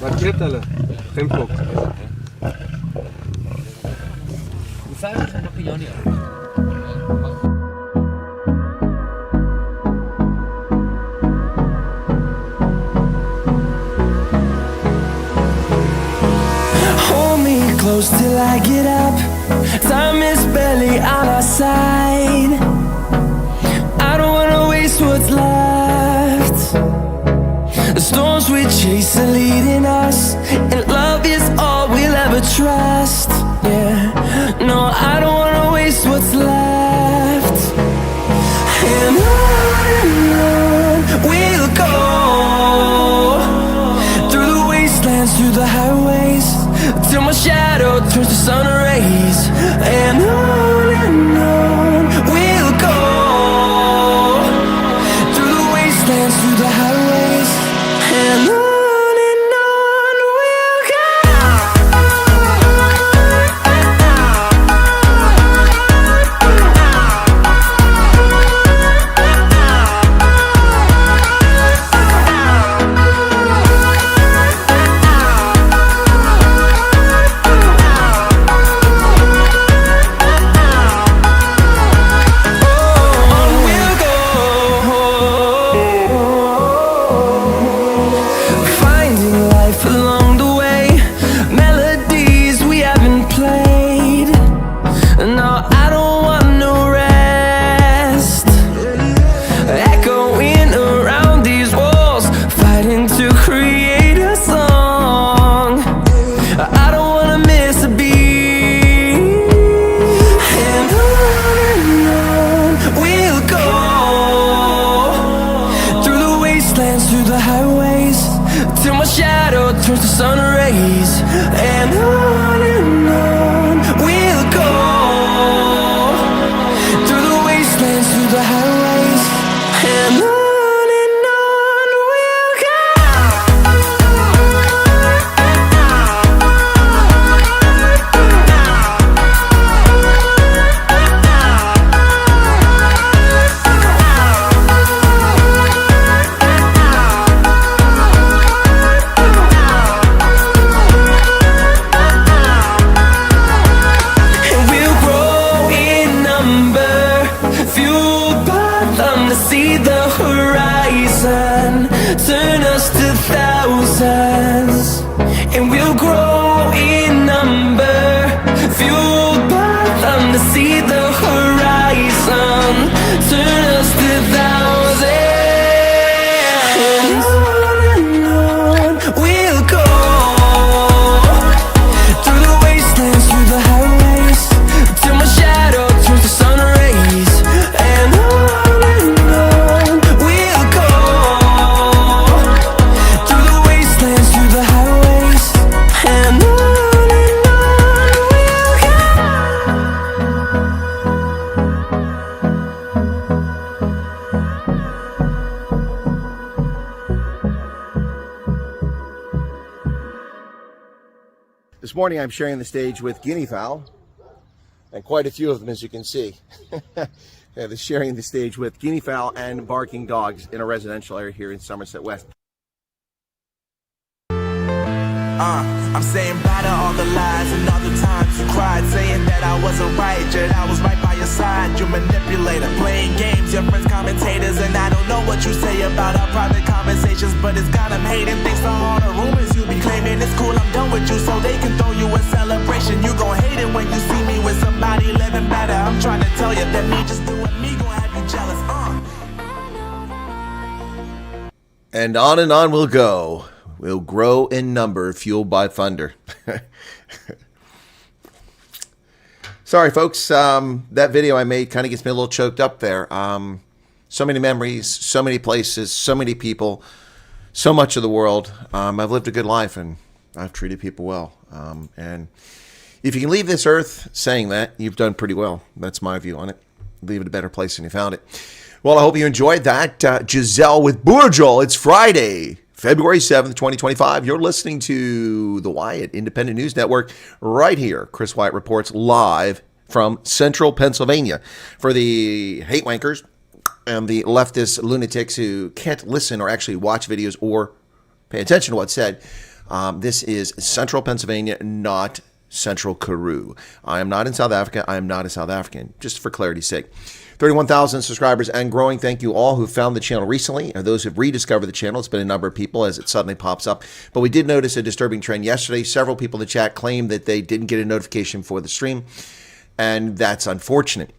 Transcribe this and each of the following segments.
Rakietele, geen pot. Hoe veilig is een pionier? Close till I get up. Time is barely on our side. I don't wanna waste what's left. The storms we chase are leading us, and love is all we'll ever trust. Yeah, no, I don't wanna waste what's left. And on we'll go, through the wastelands, through the highways, till my shadow turns to sun rays. And on we'll go, through the wastelands, through the highways, and on we'll go. This morning I'm sharing the stage with guinea fowl, and quite a few of them, as you can see. Sharing the stage with guinea fowl and barking dogs in a residential area here in Somerset West. I'm saying bye to all the lies and all the times you cried, saying that I wasn't right, yet I was right by your side. You manipulator, playing games, your friends commentators, and I don't know what you say about our private conversations, but it's got them hating. Thanks to all the rumors you be claiming. It's cool, I'm done with you, so they can throw you a celebration. You gon' hate it when you see me with somebody living better. I'm trying to tell you that me just doing me gon' have you jealous. And on we'll go. We'll grow in number, fueled by thunder. Sorry, folks. That video I made kind of gets me a little choked up there. So many memories, so many places, so many people, so much of the world. I've lived a good life, and I've treated people well. And if you can leave this earth saying that, you've done pretty well. That's my view on it. Leave it a better place than you found it. Well, I hope you enjoyed that. Giselle with Bourjol. It's Friday, February 7th, 2025. You're listening to the Wyatt Independent News Network right here. Chris Wyatt reports live from central Pennsylvania. For the hate wankers and the leftist lunatics who can't listen or actually watch videos or Pay attention to what's said. This is central Pennsylvania, not central Karoo. I am not in South Africa. I am not a South African, just for clarity's sake. 31,000 subscribers and growing. Thank you all who found the channel recently, or those who've rediscovered the channel. It's been a number of people as it suddenly pops up. But we did notice a disturbing trend yesterday. Several people in the chat claimed that they didn't get a notification for the stream, and that's unfortunate.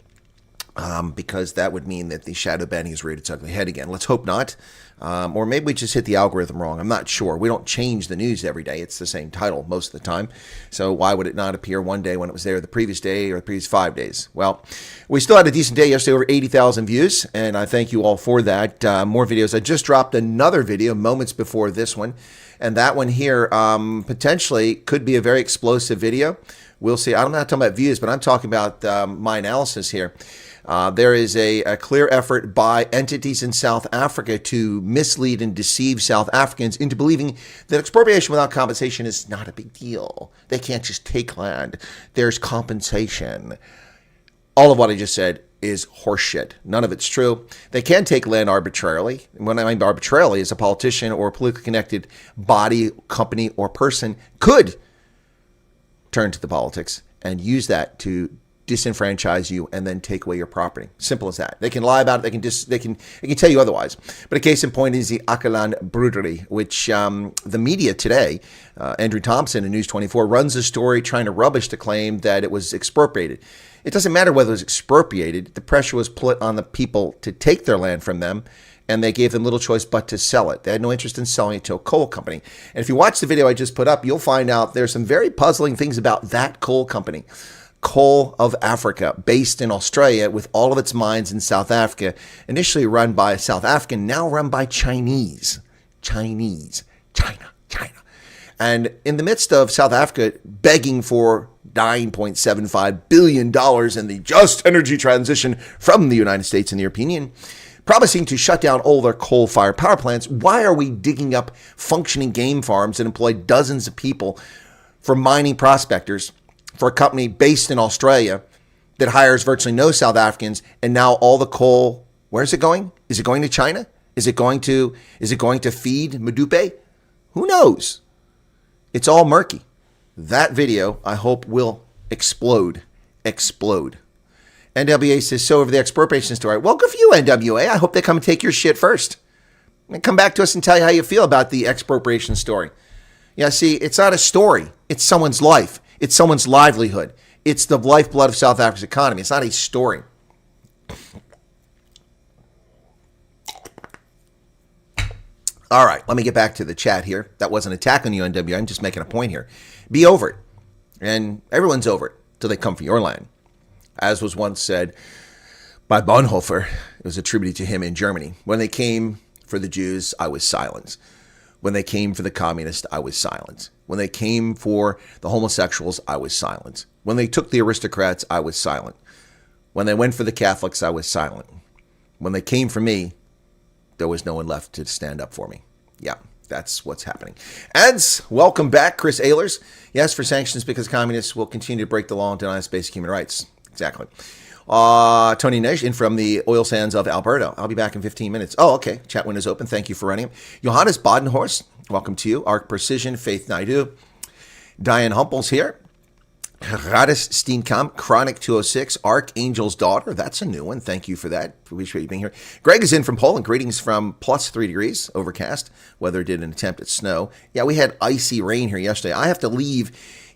Because that would mean that the shadow banning has reared its ugly head again. Let's hope not. Or maybe we just hit the algorithm wrong. I'm not sure. We don't change the news every day. It's the same title most of the time. So why would it not appear one day when it was there the previous day or the previous 5 days? Well, we still had a decent day yesterday, over 80,000 views, and I thank you all for that. More videos. I just dropped another video moments before this one, and that one here potentially could be a very explosive video. We'll see. I'm not talking about views, but I'm talking about my analysis here. There is a clear effort by entities in South Africa to mislead and deceive South Africans into believing that expropriation without compensation is not a big deal. They can't just take land. There's compensation. All of what I just said is horseshit. None of it's true. They can take land arbitrarily. When I mean arbitrarily, is a politician or a politically connected body, company, or person could turn to the politics and use that to disenfranchise you and then take away your property. Simple as that. They can lie about it. They can tell you otherwise. But a case in point is the Agra SAA, which the media today, Andrew Thompson in News 24, runs a story trying to rubbish the claim that it was expropriated. It doesn't matter whether it was expropriated. The pressure was put on the people to take their land from them, and they gave them little choice but to sell it. They had no interest in selling it to a coal company. And if you watch the video I just put up, you'll find out there's some very puzzling things about that coal company. Coal of Africa, based in Australia with all of its mines in South Africa, initially run by South African, now run by China. And in the midst of South Africa begging for $9.75 billion in the just energy transition from the United States and the European Union, promising to shut down all their coal-fired power plants, why are we digging up functioning game farms that employ dozens of people for mining prospectors for a company based in Australia that hires virtually no South Africans, and now all the coal, where's it going? Is it going to China? Is it going to feed Madupe? Who knows? It's all murky. That video, I hope, will explode. NWA says, so over the expropriation story. Well, good for you, NWA. I hope they come and take your shit first. And come back to us and tell you how you feel about the expropriation story. Yeah, see, it's not a story. It's someone's life. It's someone's livelihood. It's the lifeblood of South Africa's economy. It's not a story. All right, let me get back to the chat here. That wasn't an attack on you, NWA. I'm just making a point here. Be over it. And everyone's over it till they come for your land. As was once said by Bonhoeffer, it was attributed to him in Germany. When they came for the Jews, I was silent. When they came for the communists, I was silent. When they came for the homosexuals, I was silent. When they took the aristocrats, I was silent. When they went for the Catholics, I was silent. When they came for me, there was no one left to stand up for me. Yeah, that's what's happening. Ads, welcome back, Chris Ehlers. Yes, for sanctions because communists will continue to break the law and deny us basic human rights. Exactly. Tony Nesh in from the oil sands of Alberta. I'll be back in 15 minutes. Oh, okay. Chat window's open. Thank you for running it. Johannes Badenhorst, welcome to you. Arc Precision, Faith Naidu. Diane Humples here. Radis Steenkamp, Chronic 206, Archangel's Daughter. That's a new one. Thank you for that. Appreciate you being here. Greg is in from Poland. Greetings from +3 degrees, overcast. Weather did an attempt at snow. Yeah, we had icy rain here yesterday. I have to leave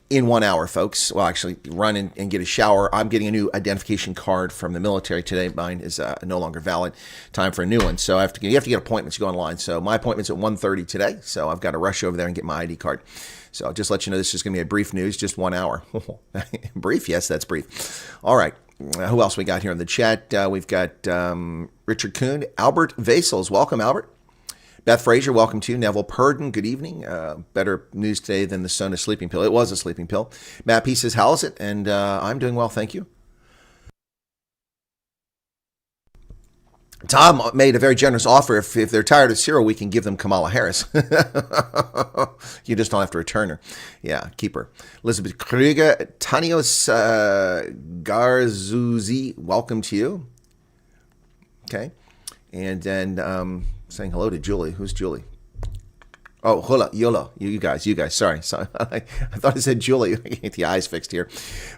in 1 hour, folks. Well, actually, run and get a shower. I'm getting a new identification card from the military today. Mine is no longer valid. Time for a new one. So you have to get appointments. You go online. So my appointment's at 1:30 today. So I've got to rush over there and get my ID card. So I'll just let you know this is going to be a brief news, just 1 hour. Brief? Yes, that's brief. All right. Who else we got here in the chat? We've got Richard Kuhn, Albert Vasels. Welcome, Albert. Beth Frazier, welcome to you. Neville Purdon, good evening. Better news today than the Sona sleeping pill. It was a sleeping pill. Matt P says, how is it? And I'm doing well, thank you. Tom made a very generous offer. If they're tired of Cyril, we can give them Kamala Harris. You just don't have to return her. Yeah, keep her. Elizabeth Krieger, Tanios Garzuzzi, welcome to you. Okay. And then saying hello to Julie. Who's Julie? Oh, Hula, Yola, you guys. Sorry. I thought it said Julie. Get the eyes fixed here.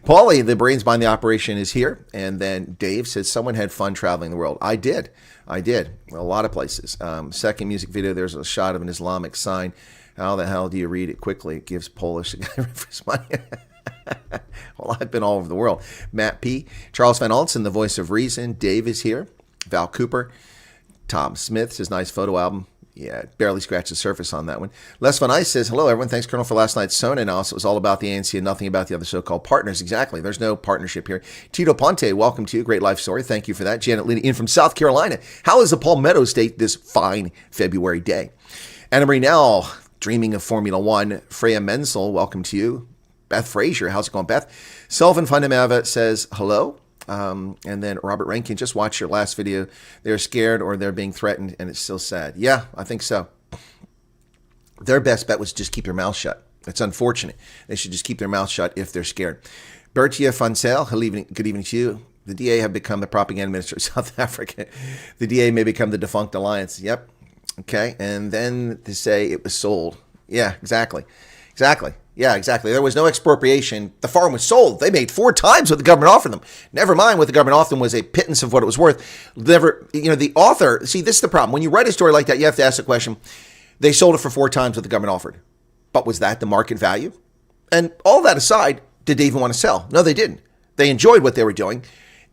Paulie, the brains behind the operation, is here. And then Dave says, someone had fun traveling the world. I did. A lot of places. Second music video, there's a shot of an Islamic sign. How the hell do you read it quickly? It gives Polish money. Well, I've been all over the world. Matt P. Charles Van Altzen, the voice of reason. Dave is here. Val Cooper. Tom Smith says, nice photo album. Yeah, barely scratched the surface on that one. Les Van Ice says, hello, everyone. Thanks, Colonel, for last night's Sona analysis. It was all about the ANC and nothing about the other so-called partners. Exactly. There's no partnership here. Tito Ponte, welcome to you. Great life story. Thank you for that. Janet Liddy in from South Carolina. How is the Palmetto State this fine February day? Anna Marie Nell, dreaming of Formula One. Freya Menzel, welcome to you. Beth Frazier, how's it going, Beth? Sylvan Fundamava says, hello. And then Robert Rankin, just watch your last video. They're scared or they're being threatened, and it's still sad. Yeah, I think so. Their best bet was just keep their mouth shut. It's unfortunate. They should just keep their mouth shut if they're scared. Bertia Fonsell, good evening to you. The DA have become the propaganda minister of South Africa. The DA may become the defunct alliance. Yep. Okay. And then to say it was sold. Yeah, exactly. Yeah, exactly. There was no expropriation. The farm was sold. They made 4 times what the government offered them. Never mind what the government offered them was a pittance of what it was worth. The author, see, this is the problem. When you write a story like that, you have to ask the question, they sold it for 4 times what the government offered. But was that the market value? And all that aside, did they even want to sell? No, they didn't. They enjoyed what they were doing.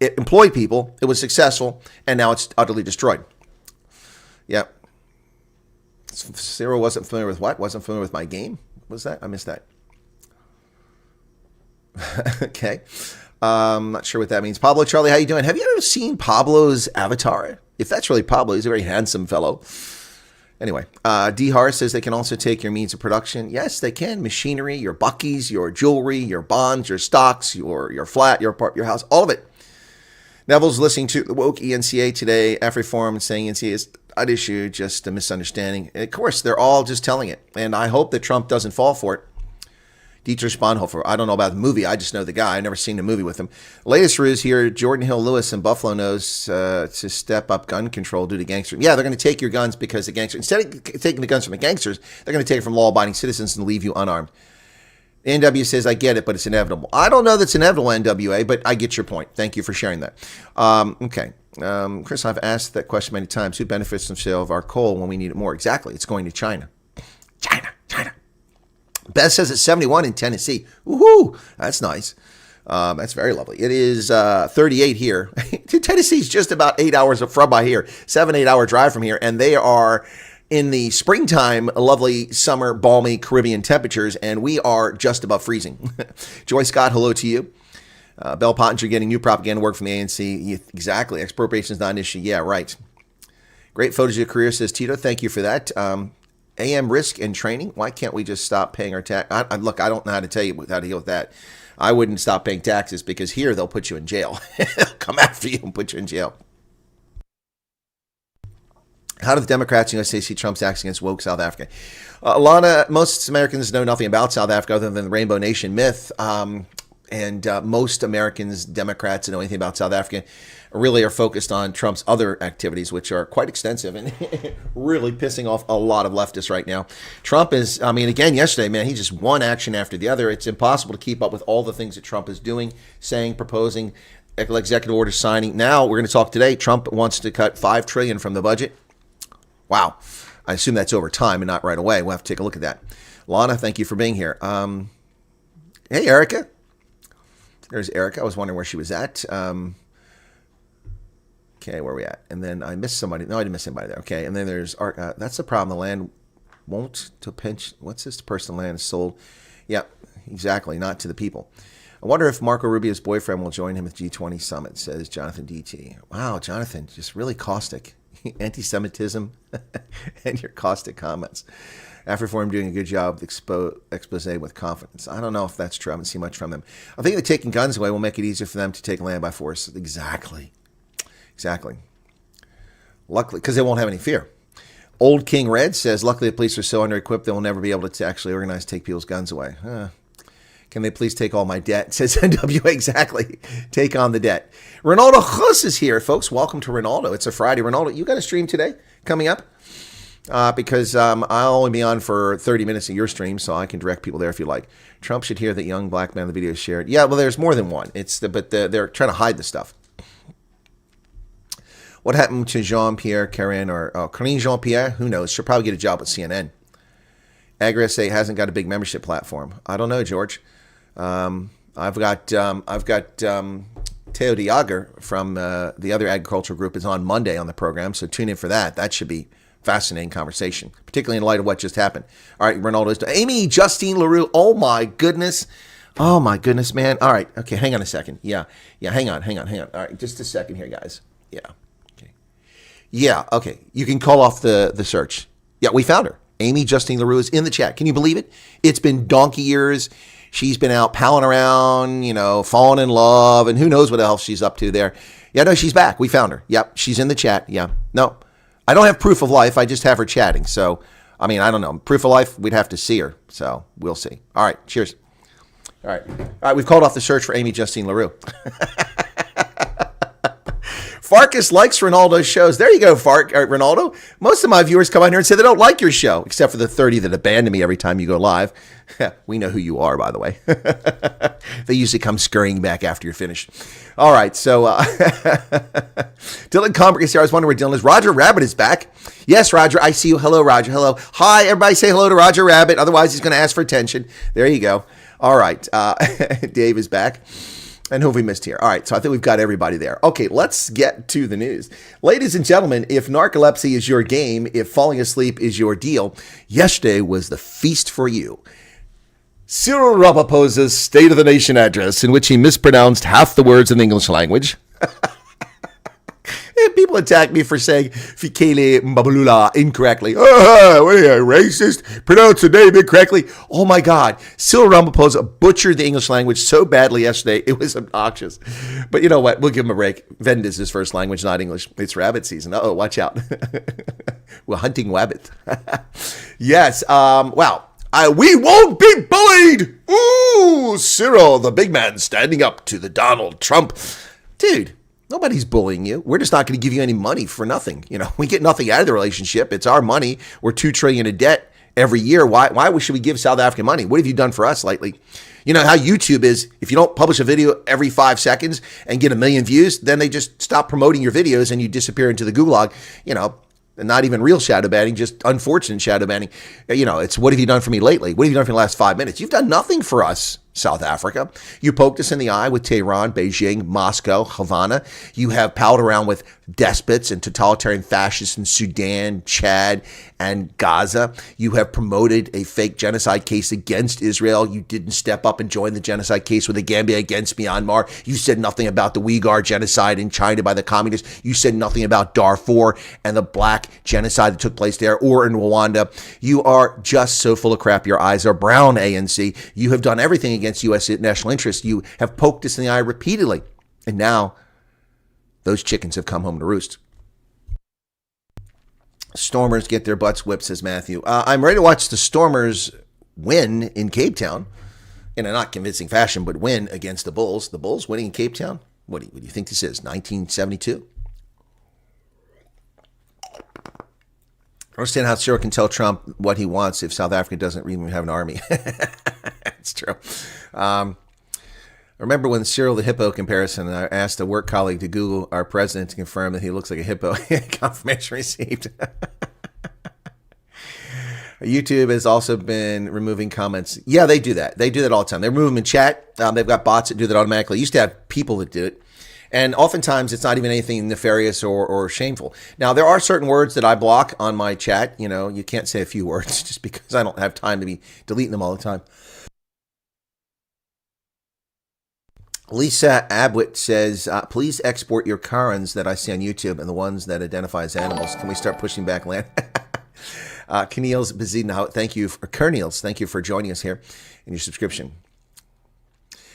It employed people. It was successful. And now it's utterly destroyed. Yeah. Cyril wasn't familiar with what? Wasn't familiar with my game? What was that? I missed that. Okay. Not sure what that means. Pablo Charlie, how you doing? Have you ever seen Pablo's avatar? If that's really Pablo, he's a very handsome fellow. Anyway, D. Har says they can also take your means of production. Yes, they can. Machinery, your buckies, your jewelry, your bonds, your stocks, your flat, your house, all of it. Neville's listening to the woke ENCA today, AfriForum, saying ENCA is an issue, just a misunderstanding. And of course, they're all just telling it. And I hope that Trump doesn't fall for it. Dietrich Bonhoeffer, I don't know about the movie. I just know the guy. I've never seen the movie with him. Latest ruse here, Jordan Hill Lewis in Buffalo knows to step up gun control due to gangsters. Yeah, they're going to take your guns because the gangsters, instead of taking the guns from the gangsters, they're going to take it from law-abiding citizens and leave you unarmed. NW says, I get it, but it's inevitable. I don't know that's inevitable, NWA, but I get your point. Thank you for sharing that. Okay. Chris, I've asked that question many times. Who benefits from sale of our coal when we need it more? Exactly. It's going to China. China. Beth says it's 71 in Tennessee. Woohoo! That's nice. That's very lovely. It is 38 here. Tennessee's just about 8 hours from by here. 7-8 hour drive from here. And they are in the springtime, lovely summer, balmy Caribbean temperatures. And we are just above freezing. Joy Scott, hello to you. Bell Pottinger getting new propaganda work from the ANC. Exactly. Expropriation is not an issue. Yeah, right. Great photos of your career, says Tito. Thank you for that. AM risk and training. Why can't we just stop paying our tax? Look, I don't know how to tell you how to deal with that. I wouldn't stop paying taxes because here they'll put you in jail. They'll come after you and put you in jail. How do the Democrats in USA see Trump's acts against woke South Africa? Most Americans know nothing about South Africa other than the Rainbow Nation myth. And most Americans, Democrats, that know anything about South Africa really are focused on Trump's other activities, which are quite extensive and really pissing off a lot of leftists right now. Trump is, again, yesterday, man, he just one action after the other. It's impossible to keep up with all the things that Trump is doing, saying, proposing, executive order signing. Now, we're going to talk today. Trump wants to cut $5 trillion from the budget. Wow. I assume that's over time and not right away. We'll have to take a look at that. Lana, thank you for being here. Hey, Erica. There's Erica. I was wondering where she was at. Okay, where are we at? And then I missed somebody. No, I didn't miss anybody there. Okay, and then there's Art. That's the problem. The land won't to pinch. What's this? The person land is sold. Yeah, exactly. Not to the people. I wonder if Marco Rubio's boyfriend will join him at G20 summit, says Jonathan DT. Wow, Jonathan, just really caustic. Anti-Semitism and your caustic comments. AfriForum doing a good job of expose with confidence. I don't know if that's true. I haven't seen much from them. I think that taking guns away will make it easier for them to take land by force. Exactly. Luckily, because they won't have any fear. Old King Red says, luckily the police are so under-equipped they will never be able to actually organize to take people's guns away. Can they please take all my debt? Says NWA. Exactly. Take on the debt. Ronaldo Hus is here, folks. Welcome to Ronaldo. It's a Friday. Ronaldo, you got a stream today coming up? because I'll only be on for 30 minutes of your stream, so I can direct people there if you like. Trump should hear that young black man in the video shared. Yeah, well, there's more than one. They're trying to hide the stuff. What happened to Jean-Pierre Carin or Karine Jean-Pierre? Who knows? She'll probably get a job at CNN. Agra SAA hasn't got a big membership platform. I don't know, George. I've got Theo de Jager from the other agricultural group is on Monday on the program, so tune in for that. That should be fascinating conversation, particularly in light of what just happened. All right, Ronaldo's Amy Justine LaRue. Oh my goodness, man. All right, okay, hang on a second. Yeah, hang on. All right, just a second here, guys. Yeah, okay. You can call off the search. Yeah, we found her. Amy Justine LaRue is in the chat. Can you believe it? It's been donkey years. She's been out palling around, falling in love, and who knows what else she's up to there. Yeah, no, she's back. We found her. Yep, she's in the chat. Yeah. No, I don't have proof of life. I just have her chatting. So, I mean, I don't know. Proof of life, we'd have to see her. So, we'll see. All right, cheers. All right, we've called off the search for Amy Justine LaRue. Farkas likes Ronaldo's shows. There you go, Ronaldo. Most of my viewers come on here and say they don't like your show, except for the 30 that abandon me every time you go live. We know who you are, by the way. They usually come scurrying back after you're finished. All right, so Dylan Combrick is here. I was wondering where Dylan is. Roger Rabbit is back. Yes, Roger, I see you. Hello, Roger. Hello. Hi, everybody say hello to Roger Rabbit. Otherwise, he's going to ask for attention. There you go. All right, Dave is back. And who have we missed here? All right, so I think we've got everybody there. Okay, let's get to the news. Ladies and gentlemen, if narcolepsy is your game, if falling asleep is your deal, yesterday was the feast for you. Cyril Ramaphosa's State of the Nation address, in which he mispronounced half the words in the English language. And people attack me for saying Fikele Mbabalula incorrectly. Oh, what are you, racist? Pronounce the name incorrectly. Oh my God. Cyril Ramaphosa butchered the English language so badly yesterday, it was obnoxious. But you know what? We'll give him a break. Vend is his first language, not English. It's rabbit season. Uh-oh, watch out. We're hunting rabbit. Yes. Wow. We won't be bullied. Ooh, Cyril, the big man standing up to the Donald Trump. Dude. Nobody's bullying you. We're just not going to give you any money for nothing. We get nothing out of the relationship. It's our money. We're $2 trillion in debt every year. Why should we give South African money? What have you done for us lately? You know how YouTube is, if you don't publish a video every 5 seconds and get 1 million views, then they just stop promoting your videos and you disappear into the gulag. Not even real shadow banning, just unfortunate shadow banning. It's what have you done for me lately? What have you done for the last 5 minutes? You've done nothing for us, South Africa. You poked us in the eye with Tehran, Beijing, Moscow, Havana. You have palled around with despots and totalitarian fascists in Sudan, Chad, and Gaza. You have promoted a fake genocide case against Israel. You didn't step up and join the genocide case with the Gambia against Myanmar. You said nothing about the Uyghur genocide in China by the communists. You said nothing about Darfur and the black genocide that took place there or in Rwanda. You are just so full of crap. Your eyes are brown, ANC. You have done everything against U.S. national interests. You have poked us in the eye repeatedly. And now those chickens have come home to roost. Stormers get their butts whipped, says Matthew. I'm ready to watch the Stormers win in Cape Town. In a not convincing fashion, but win against the Bulls. The Bulls winning in Cape Town? What do you think this is, 1972? I understand how Cyril can tell Trump what he wants if South Africa doesn't even have an army. It's true. Remember when Cyril the hippo comparison, I asked a work colleague to Google our president to confirm that he looks like a hippo. Confirmation received. YouTube has also been removing comments. Yeah, they do that. They do that all the time. They remove them in chat. They've got bots that do that automatically. Used to have people that do it. And oftentimes it's not even anything nefarious or shameful. Now, there are certain words that I block on my chat. You can't say a few words just because I don't have time to be deleting them all the time. Lisa Abwitt says, please export your Karens that I see on YouTube and the ones that identify as animals. Can we start pushing back land? Keneals Bezuidenhout, thank you. Kerniels, thank you for joining us here in your subscription.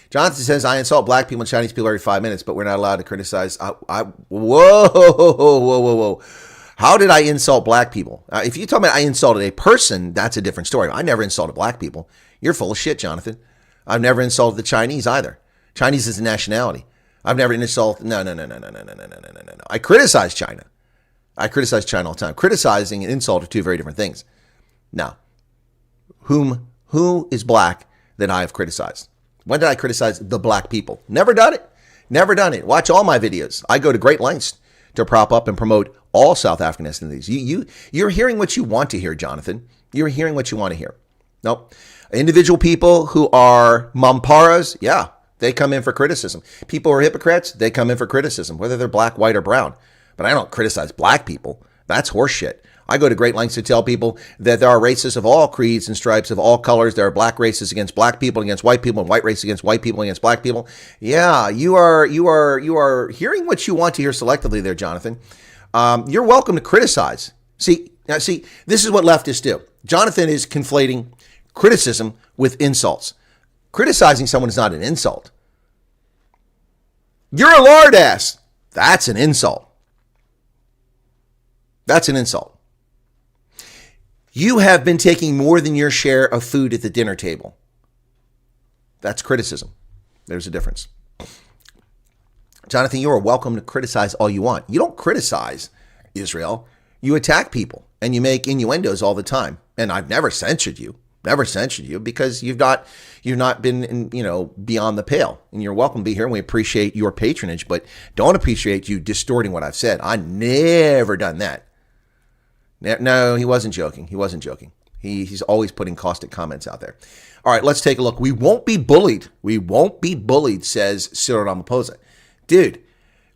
Johnson says, I insult black people and Chinese people every 5 minutes, but we're not allowed to criticize. Whoa. How did I insult black people? If you tell me I insulted a person, that's a different story. I never insulted black people. You're full of shit, Jonathan. I've never insulted the Chinese either. Chinese is a nationality. I've never insulted. No. I criticize China. I criticize China all the time. Criticizing and insult are two very different things. Now, who is black that I have criticized? When did I criticize the black people? Never done it. Never done it. Watch all my videos. I go to great lengths to prop up and promote all South African ethnicities. You're hearing what you want to hear, Jonathan. You're hearing what you want to hear. Nope. Individual people who are mamparas, yeah, they come in for criticism. People who are hypocrites, they come in for criticism, whether they're black, white, or brown. But I don't criticize black people. That's horseshit. I go to great lengths to tell people that there are races of all creeds and stripes, of all colors. There are black races against black people, against white people, and white races against white people, against black people. Yeah, you are hearing what you want to hear selectively there, Jonathan. You're welcome to criticize. See, this is what leftists do. Jonathan is conflating criticism with insults. Criticizing someone is not an insult. You're a lard ass. That's an insult. That's an insult. You have been taking more than your share of food at the dinner table. That's criticism. There's a difference. Jonathan, you are welcome to criticize all you want. You don't criticize Israel. You attack people and you make innuendos all the time. And I've never censured you because you've not been beyond the pale. And you're welcome to be here, and we appreciate your patronage, but don't appreciate you distorting what I've said. I never done that. No, he wasn't joking. He's always putting caustic comments out there. All right, let's take a look. We won't be bullied. We won't be bullied, says Cyril Ramaphosa. Dude,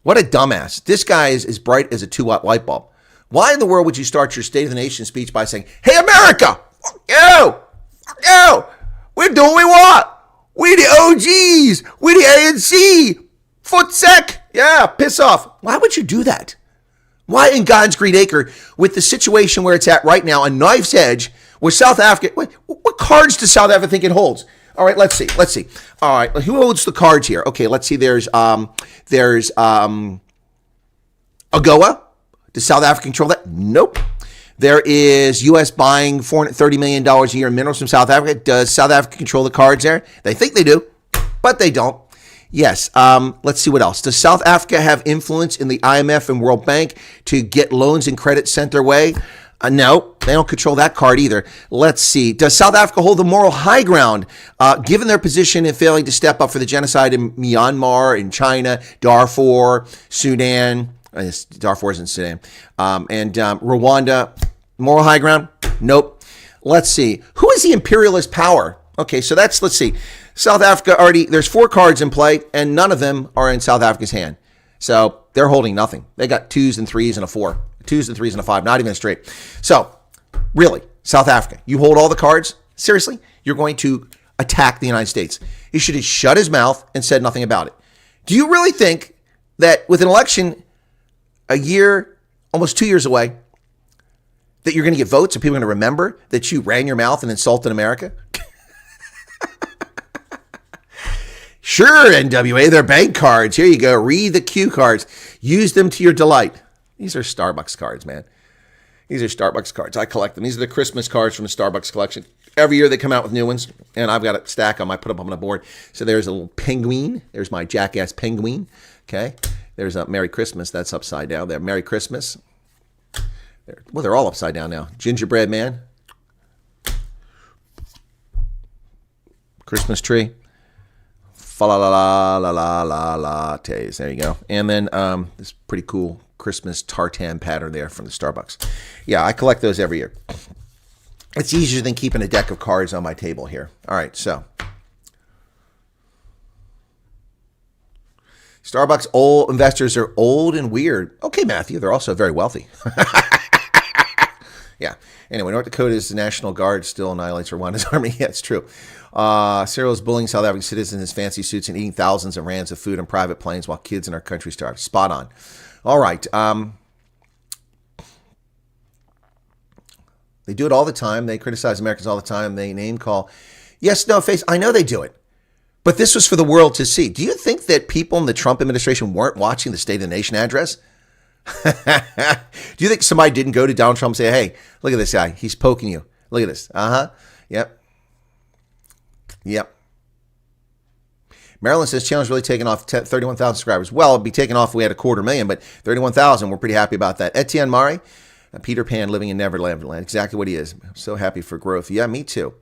what a dumbass. This guy is as bright as a 2-watt light bulb. Why in the world would you start your State of the Nation speech by saying, hey, America, fuck you, we're doing what we want. We the OGs, we the ANC, footsec, yeah, piss off. Why would you do that? Why in God's green acre, with the situation where it's at right now, a knife's edge, where South Africa, what cards does South Africa think it holds? All right, let's see. All right, who holds the cards here? Okay, let's see. There's AGOA. Does South Africa control that? Nope. There is U.S. buying $430 million a year in minerals from South Africa. Does South Africa control the cards there? They think they do, but they don't. Yes. Let's see what else. Does South Africa have influence in the IMF and World Bank to get loans and credit sent their way? No, they don't control that card either. Let's see. Does South Africa hold the moral high ground, given their position in failing to step up for the genocide in Myanmar, in China, Darfur, Sudan? Darfur is in Sudan. And Rwanda. Moral high ground? Nope. Let's see. Who is the imperialist power? Okay, so let's see. South Africa there's 4 cards in play, and none of them are in South Africa's hand. So they're holding nothing. They got 2s and 3s and a 4. 2s and 3s and a 5, not even a straight. So, really, South Africa, you hold all the cards? Seriously? You're going to attack the United States. He should have shut his mouth and said nothing about it. Do you really think that with an election a year, almost 2 years away, that you're going to get votes and people are going to remember that you ran your mouth and insulted America? Sure, NWA, they're bank cards. Here you go. Read the cue cards. Use them to your delight. These are Starbucks cards, man. These are Starbucks cards. I collect them. These are the Christmas cards from the Starbucks collection. Every year they come out with new ones, and I've got a stack of them. I put them up on the board. So there's a little penguin. There's my jackass penguin. Okay. There's a Merry Christmas. That's upside down there. Merry Christmas. Well, they're all upside down now. Gingerbread man. Christmas tree. Fa la la la la la la lattes. There you go. And then this pretty cool Christmas tartan pattern there from the Starbucks. Yeah, I collect those every year. It's easier than keeping a deck of cards on my table here. All right, so Starbucks old investors are old and weird. Okay, Matthew, they're also very wealthy. Yeah. Anyway, North Dakota's National Guard still annihilates Rwanda's army. Yeah, it's true. Cyril is bullying South African citizens in his fancy suits and eating thousands of rands of food on private planes while kids in our country starve. Spot on. All right. They do it all the time. They criticize Americans all the time. They name call. Yes, no, face. I know they do it. But this was for the world to see. Do you think that people in the Trump administration weren't watching the State of the Nation address? Do you think somebody didn't go to Donald Trump and say, hey, look at this guy. He's poking you. Look at this. Yep. Maryland says channel's really taking off 31,000 subscribers. Well, it'd be taken off if we had 250,000, but 31,000, we're pretty happy about that. Etienne Mari, Peter Pan living in Neverland. Exactly what he is. I'm so happy for growth. Yeah, me too.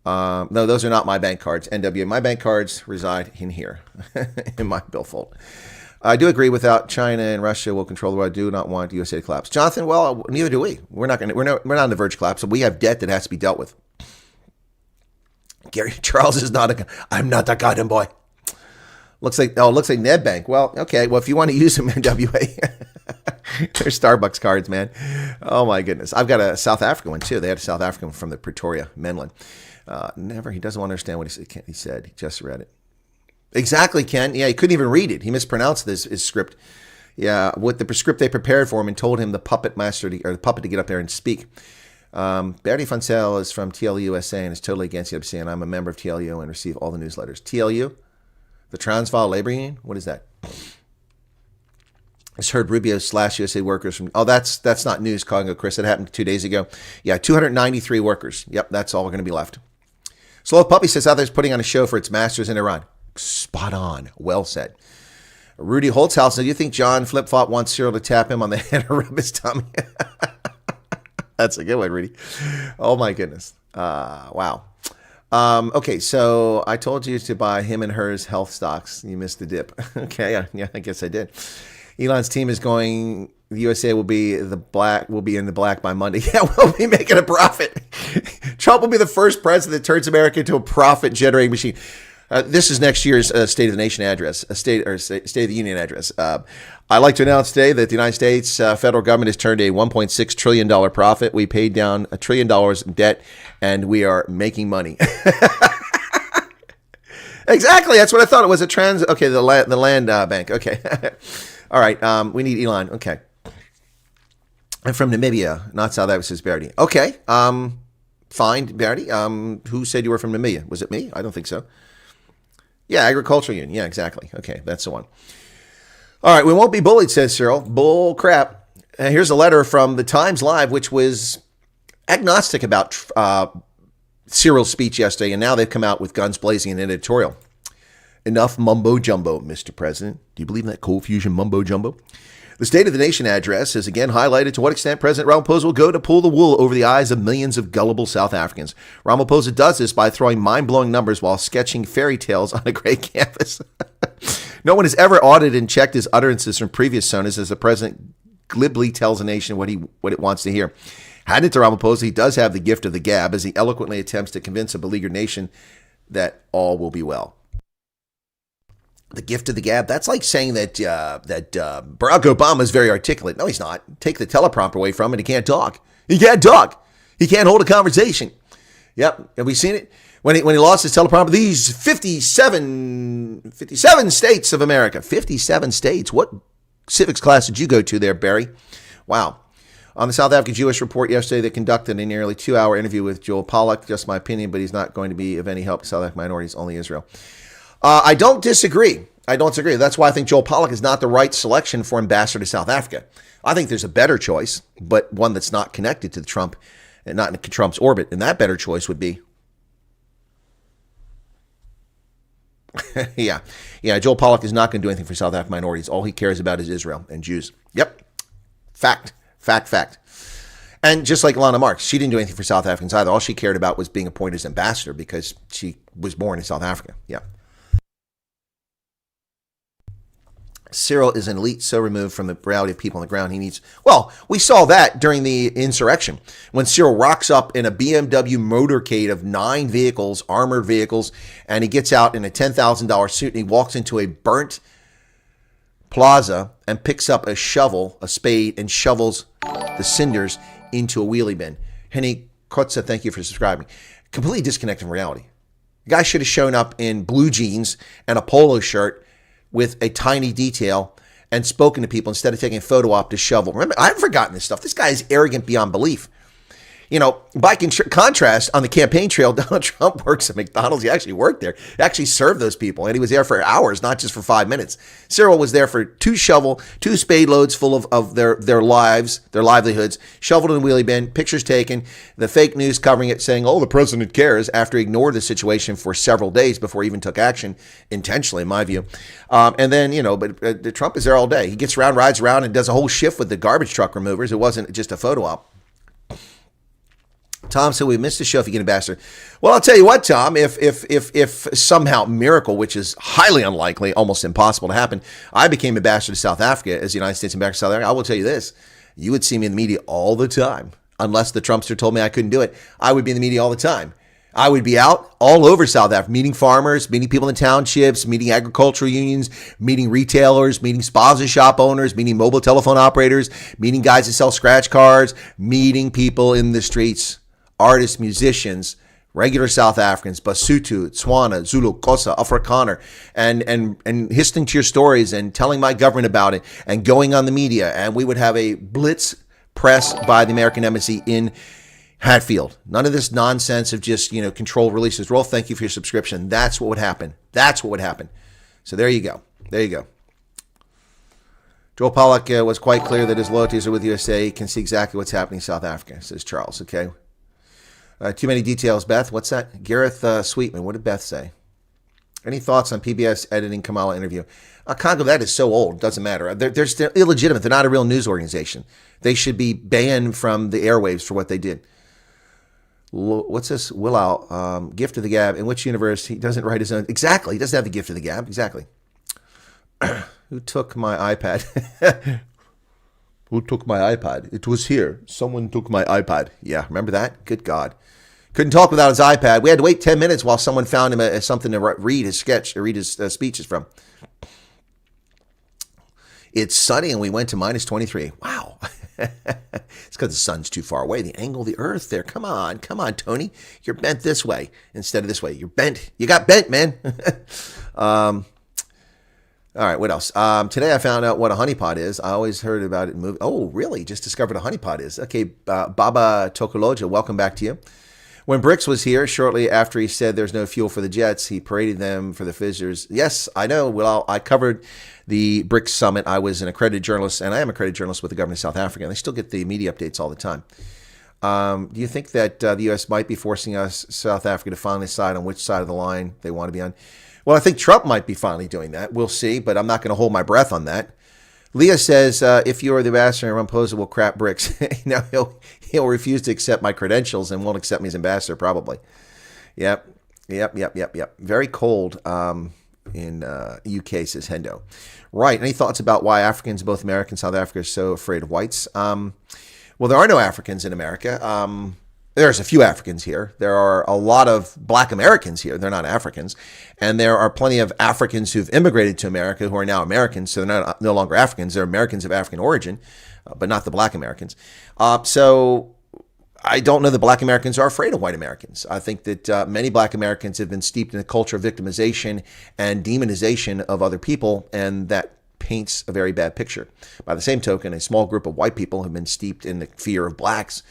No, those are not my bank cards. NW. My bank cards reside in here, in my billfold. I do agree. Without China and Russia will control the world. I do not want the USA to collapse. Jonathan, well, neither do we. We're not on the verge of collapse. So we have debt that has to be dealt with. Gary Charles is not I'm not that goddamn boy. Looks like Ned Bank. Well, okay. Well, if you want to use them, NWA, they're Starbucks cards, man. Oh my goodness. I've got a South African one too. They had a South African from the Pretoria Menlyn. He doesn't want to understand what he said. He just read it. Exactly, Ken. Yeah, he couldn't even read it. He mispronounced his script. Yeah, with the script they prepared for him and told him the puppet to get up there and speak. Bertie Foncel is from TLU USA and is totally against the UWC, and I'm a member of TLU and receive all the newsletters. TLU, the Transvaal Labor Union. What is that? I just heard Rubio slash USA workers from. Oh, that's not news, Congo Chris. That happened 2 days ago. Yeah, 293 workers. Yep, that's all going to be left. Slow Puppy says out there's putting on a show for its masters in Iran. Spot on. Well said. Rudy Holtzhouse, do you think John Flip-Flop wants Cyril to tap him on the head or rub his tummy? That's a good one, Rudy. Oh, my goodness. Wow. Okay, so I told you to buy him and hers health stocks. You missed the dip. Okay, yeah, I guess I did. Elon's team is going. The USA will be in the black by Monday. Yeah, we'll be making a profit. Trump will be the first president that turns America into a profit-generating machine. This is next year's State of the Nation address, State of the Union address. I'd like to announce today that the United States federal government has turned a $1.6 trillion profit. We paid down $1 trillion in debt, and we are making money. Exactly, that's what I thought. It was okay, the land bank. Okay, all right. We need Elon. Okay, I'm from Namibia, not South Africa, says Barry. Okay, fine, Barry. Who said you were from Namibia? Was it me? I don't think so. Yeah, agricultural union. Yeah, exactly. Okay, that's the one. All right, we won't be bullied, says Cyril. Bull crap. Here's a letter from the Times Live, which was agnostic about Cyril's speech yesterday, and now they've come out with guns blazing in an editorial. Enough mumbo jumbo, Mr. President. Do you believe in that cold fusion mumbo jumbo? The State of the Nation address has again highlighted to what extent President Ramaphosa will go to pull the wool over the eyes of millions of gullible South Africans. Ramaphosa does this by throwing mind-blowing numbers while sketching fairy tales on a gray canvas. No one has ever audited and checked his utterances from previous sonas as the president glibly tells the nation what it wants to hear. Handed to Ramaphosa, he does have the gift of the gab as he eloquently attempts to convince a beleaguered nation that all will be well. The gift of the gab. That's like saying that Barack Obama is very articulate. No, he's not. Take the teleprompter away from him, and he can't talk. He can't talk. He can't hold a conversation. Yep. Have we seen it? When he lost his teleprompter, these 57 states of America. 57 states. What civics class did you go to there, Barry? Wow. On the South African Jewish Report yesterday, they conducted a nearly 2-hour interview with Joel Pollack. Just my opinion, but he's not going to be of any help to South African minorities, only Israel. I don't disagree. That's why I think Joel Pollack is not the right selection for ambassador to South Africa. I think there's a better choice, but one that's not connected to Trump and not in Trump's orbit. And that better choice would be, yeah, Joel Pollack is not going to do anything for South African minorities. All he cares about is Israel and Jews. Yep. Fact. And just like Ilana Marks, she didn't do anything for South Africans either. All she cared about was being appointed as ambassador because she was born in South Africa. Yeah. Cyril is an elite so removed from the reality of people on the ground. We saw that during the insurrection when Cyril rocks up in a BMW motorcade of 9 vehicles, armored vehicles, and he gets out in a $10,000 suit and he walks into a burnt plaza and picks up a shovel, a spade, and shovels the cinders into a wheelie bin. Henny Kotza, thank you for subscribing. Completely disconnected from reality. The guy should have shown up in blue jeans and a polo shirt with a tiny detail and spoken to people instead of taking a photo op to shovel. Remember, I haven't forgotten this stuff. This guy is arrogant beyond belief. By contrast, on the campaign trail, Donald Trump works at McDonald's. He actually worked there. He actually served those people, and he was there for hours, not just for 5 minutes. Cyril was there for 2 spade loads full of their livelihoods, shoveled in a wheelie bin, pictures taken, the fake news covering it, saying, "Oh, the president cares," after he ignored the situation for several days before he even took action, intentionally, in my view. And then, but Trump is there all day. He gets around, rides around, and does a whole shift with the garbage truck removers. It wasn't just a photo op. Tom said, "We missed the show if you get ambassador." Well, I'll tell you what, Tom, if somehow miracle, which is highly unlikely, almost impossible to happen, I became ambassador to South Africa as the United States ambassador to South Africa, I will tell you this, you would see me in the media all the time. Unless the Trumpster told me I couldn't do it, I would be in the media all the time. I would be out all over South Africa, meeting farmers, meeting people in the townships, meeting agricultural unions, meeting retailers, meeting spa shop owners, meeting mobile telephone operators, meeting guys that sell scratch cards, meeting people in the streets. Artists, musicians, regular South Africans, Basotho, Tswana, Zulu, Xhosa, Afrikaner, and listening to your stories and telling my government about it and going on the media. And we would have a blitz press by the American Embassy in Hatfield. None of this nonsense of just, controlled releases. Rolf, thank you for your subscription. That's what would happen. That's what would happen. So there you go. There you go. Joel Pollack was quite clear that his loyalties are with USA. He can see exactly what's happening in South Africa, says Charles. Okay. Too many details, Beth. What's that? Gareth Sweetman. What did Beth say? Any thoughts on PBS editing Kamala interview? Congo, that is so old. Doesn't matter. They're illegitimate. They're not a real news organization. They should be banned from the airwaves for what they did. What's this? Willow, gift of the gab. In which universe he doesn't write his own? Exactly. He doesn't have the gift of the gab. Exactly. Who took my iPad? Who took my iPad? It was here. Someone took my iPad. Yeah, remember that? Good God. Couldn't talk without his iPad. We had to wait 10 minutes while someone found him something to read his sketch, or read his speeches from. It's sunny and we went to minus 23. Wow. It's because the sun's too far away. The angle of the earth there. Come on, Tony. You're bent this way instead of this way. You're bent. You got bent, man. All right, what else? Today I found out what a honeypot is. I always heard about it in movies. Oh, really? Just discovered a honeypot is. Okay, Baba Tokoloja, welcome back to you. When Bricks was here, shortly after he said there's no fuel for the jets, he paraded them for the fizzers. Yes, I know. Well, I covered the BRICS summit. I was an accredited journalist, and I am an accredited journalist with the government of South Africa, and they still get the media updates all the time. Do you think that the U.S. might be forcing us, South Africa, to finally decide on which side of the line they want to be on? Well, I think Trump might be finally doing that. We'll see, but I'm not going to hold my breath on that. Leah says, if you are the ambassador, Ramaphosa will crap bricks. Now he'll refuse to accept my credentials and won't accept me as ambassador, probably. Yep. Very cold in UK, says Hendo. Right. Any thoughts about why Africans, both America and South Africa, are so afraid of whites? Well, there are no Africans in America. There's a few Africans here. There are a lot of Black Americans here. They're not Africans. And there are plenty of Africans who've immigrated to America who are now Americans. So they're no longer Africans. They're Americans of African origin, but not the Black Americans. So I don't know that Black Americans are afraid of white Americans. I think that many Black Americans have been steeped in a culture of victimization and demonization of other people, and that paints a very bad picture. By the same token, a small group of white people have been steeped in the fear of blacks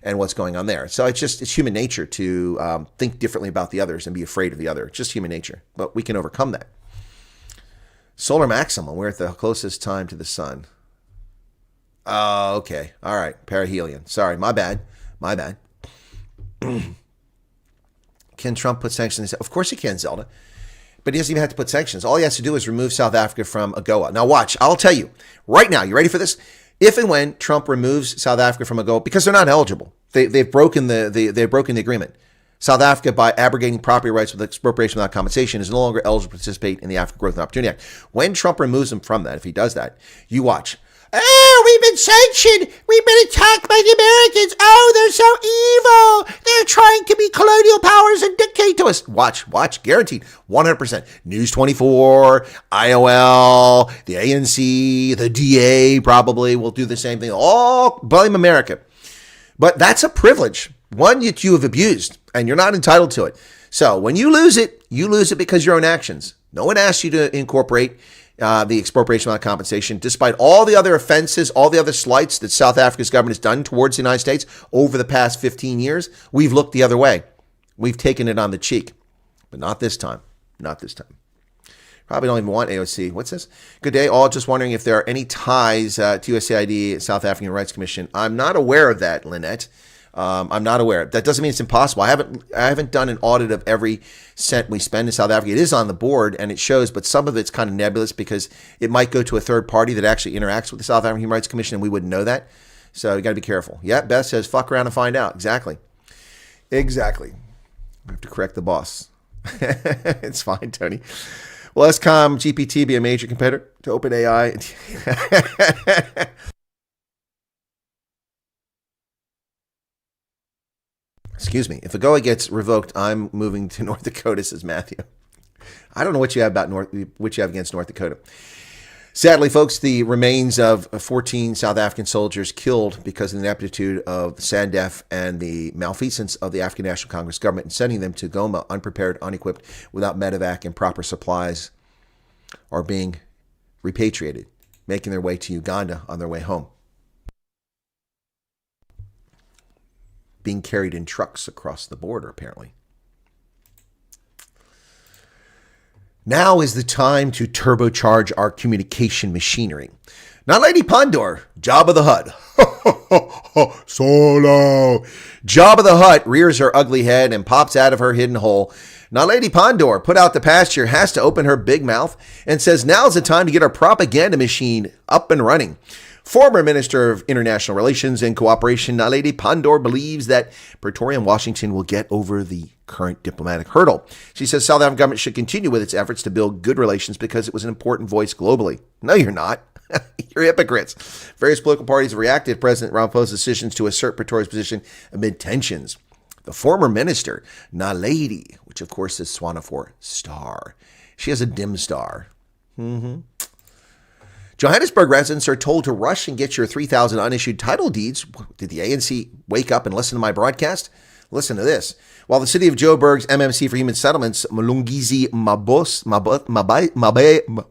and what's going on there. So it's human nature to think differently about the others and be afraid of the other. It's just human nature, but we can overcome that. Solar maximum, we're at the closest time to the sun. Oh, okay. All right. Perihelion. Sorry, my bad. Can Trump put sanctions? Of course he can, Zelda. But he doesn't even have to put sanctions. All he has to do is remove South Africa from AGOA. Now watch, I'll tell you right now. You ready for this? If and when Trump removes South Africa from AGOA, because they're not eligible, they've broken the agreement. South Africa, by abrogating property rights with expropriation without compensation, is no longer eligible to participate in the African Growth and Opportunity Act. When Trump removes them from that, if he does that, you watch. Oh, we've been sanctioned. We've been attacked by the Americans. Oh, they're so evil. They're trying to be colonial powers and dictate to us. Watch, guaranteed, 100%. News 24, IOL, the ANC, the DA probably will do the same thing. All blame America. But that's a privilege, one that you have abused, and you're not entitled to it. So when you lose it because of your own actions. No one asked you to incorporate. the expropriation without compensation, despite all the other offenses, all the other slights that South Africa's government has done towards the United States over the past 15 years, we've looked the other way. We've taken it on the cheek, but not this time. Not this time. Probably don't even want AOC. What's this? Good day, all. Just wondering if there are any ties to USAID, South African Rights Commission. I'm not aware of that, Lynette. I'm not aware. That doesn't mean it's impossible. I haven't done an audit of every cent we spend in South Africa. It is on the board and it shows, but some of it's kind of nebulous because it might go to a third party that actually interacts with the South African Human Rights Commission and we wouldn't know that. So you got to be careful. Yeah, Beth says, fuck around and find out. Exactly. Exactly. I have to correct the boss. It's fine, Tony. Will SCOM GPT be a major competitor to OpenAI? Excuse me. If AGOA gets revoked, I'm moving to North Dakota, says Matthew. I don't know what you have against North Dakota. Sadly, folks, the remains of 14 South African soldiers killed because of the ineptitude of the SANDF and the malfeasance of the African National Congress government in sending them to Goma unprepared, unequipped, without medevac and proper supplies, are being repatriated, making their way to Uganda on their way home. Being carried in trucks across the border, apparently. Now is the time to turbocharge our communication machinery. Not Lady Pandor, Jabba the Hutt. Solo. Jabba the Hutt rears her ugly head and pops out of her hidden hole. Not Lady Pandor, put out the pasture, has to open her big mouth and says now's the time to get our propaganda machine up and running. Former Minister of International Relations and Cooperation, Naledi Pandor, believes that Pretoria and Washington will get over the current diplomatic hurdle. She says South African government should continue with its efforts to build good relations because it was an important voice globally. No, you're not. You're hypocrites. Various political parties have reacted to President Ramaphosa's decisions to assert Pretoria's position amid tensions. The former minister, Naledi, which of course is Swana for star. She has a dim star. Johannesburg residents are told to rush and get your 3,000 unissued title deeds. Did the ANC wake up and listen to my broadcast? Listen to this. While the city of Joburg's MMC for Human Settlements, Mulungizi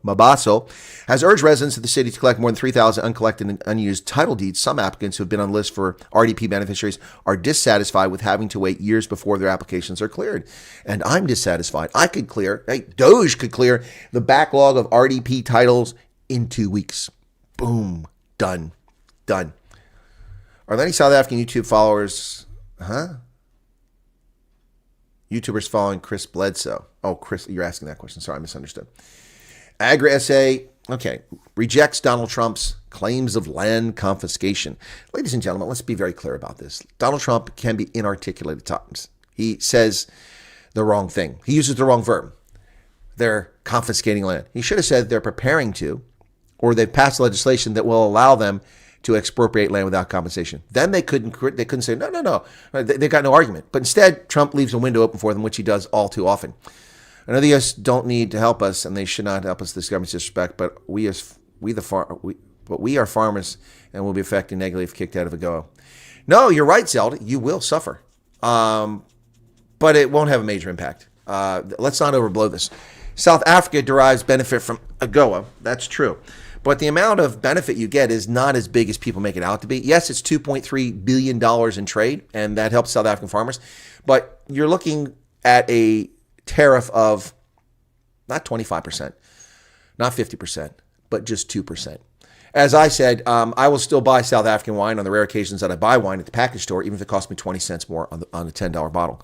Mabaso, has urged residents of the city to collect more than 3,000 uncollected and unused title deeds, some applicants who have been on the list for RDP beneficiaries are dissatisfied with having to wait years before their applications are cleared. And I'm dissatisfied. I could clear, Doge could clear the backlog of RDP titles in 2 weeks. Boom. Done. Are there any South African YouTube followers? YouTubers following Chris Bledsoe. Oh, Chris, you're asking that question. Sorry, I misunderstood. Agra SAA, rejects Donald Trump's claims of land confiscation. Ladies and gentlemen, let's be very clear about this. Donald Trump can be inarticulate at times. He says the wrong thing. He uses the wrong verb. They're confiscating land. He should have said they're preparing to, or they've passed legislation that will allow them to expropriate land without compensation. Then they couldn't say, no. They got no argument. But instead, Trump leaves a window open for them, which he does all too often. I know the U.S. don't need to help us, and they should not help us. This government's disrespect, but we are farmers, and will be affected negatively if kicked out of AGOA. No, you're right, Zelda. You will suffer, but it won't have a major impact. Let's not overblow this. South Africa derives benefit from AGOA. That's true. But the amount of benefit you get is not as big as people make it out to be. Yes, it's $2.3 billion in trade, and that helps South African farmers. But you're looking at a tariff of not 25%, not 50%, but just 2%. As I said, I will still buy South African wine on the rare occasions that I buy wine at the package store, even if it costs me 20 cents more on a $10 bottle.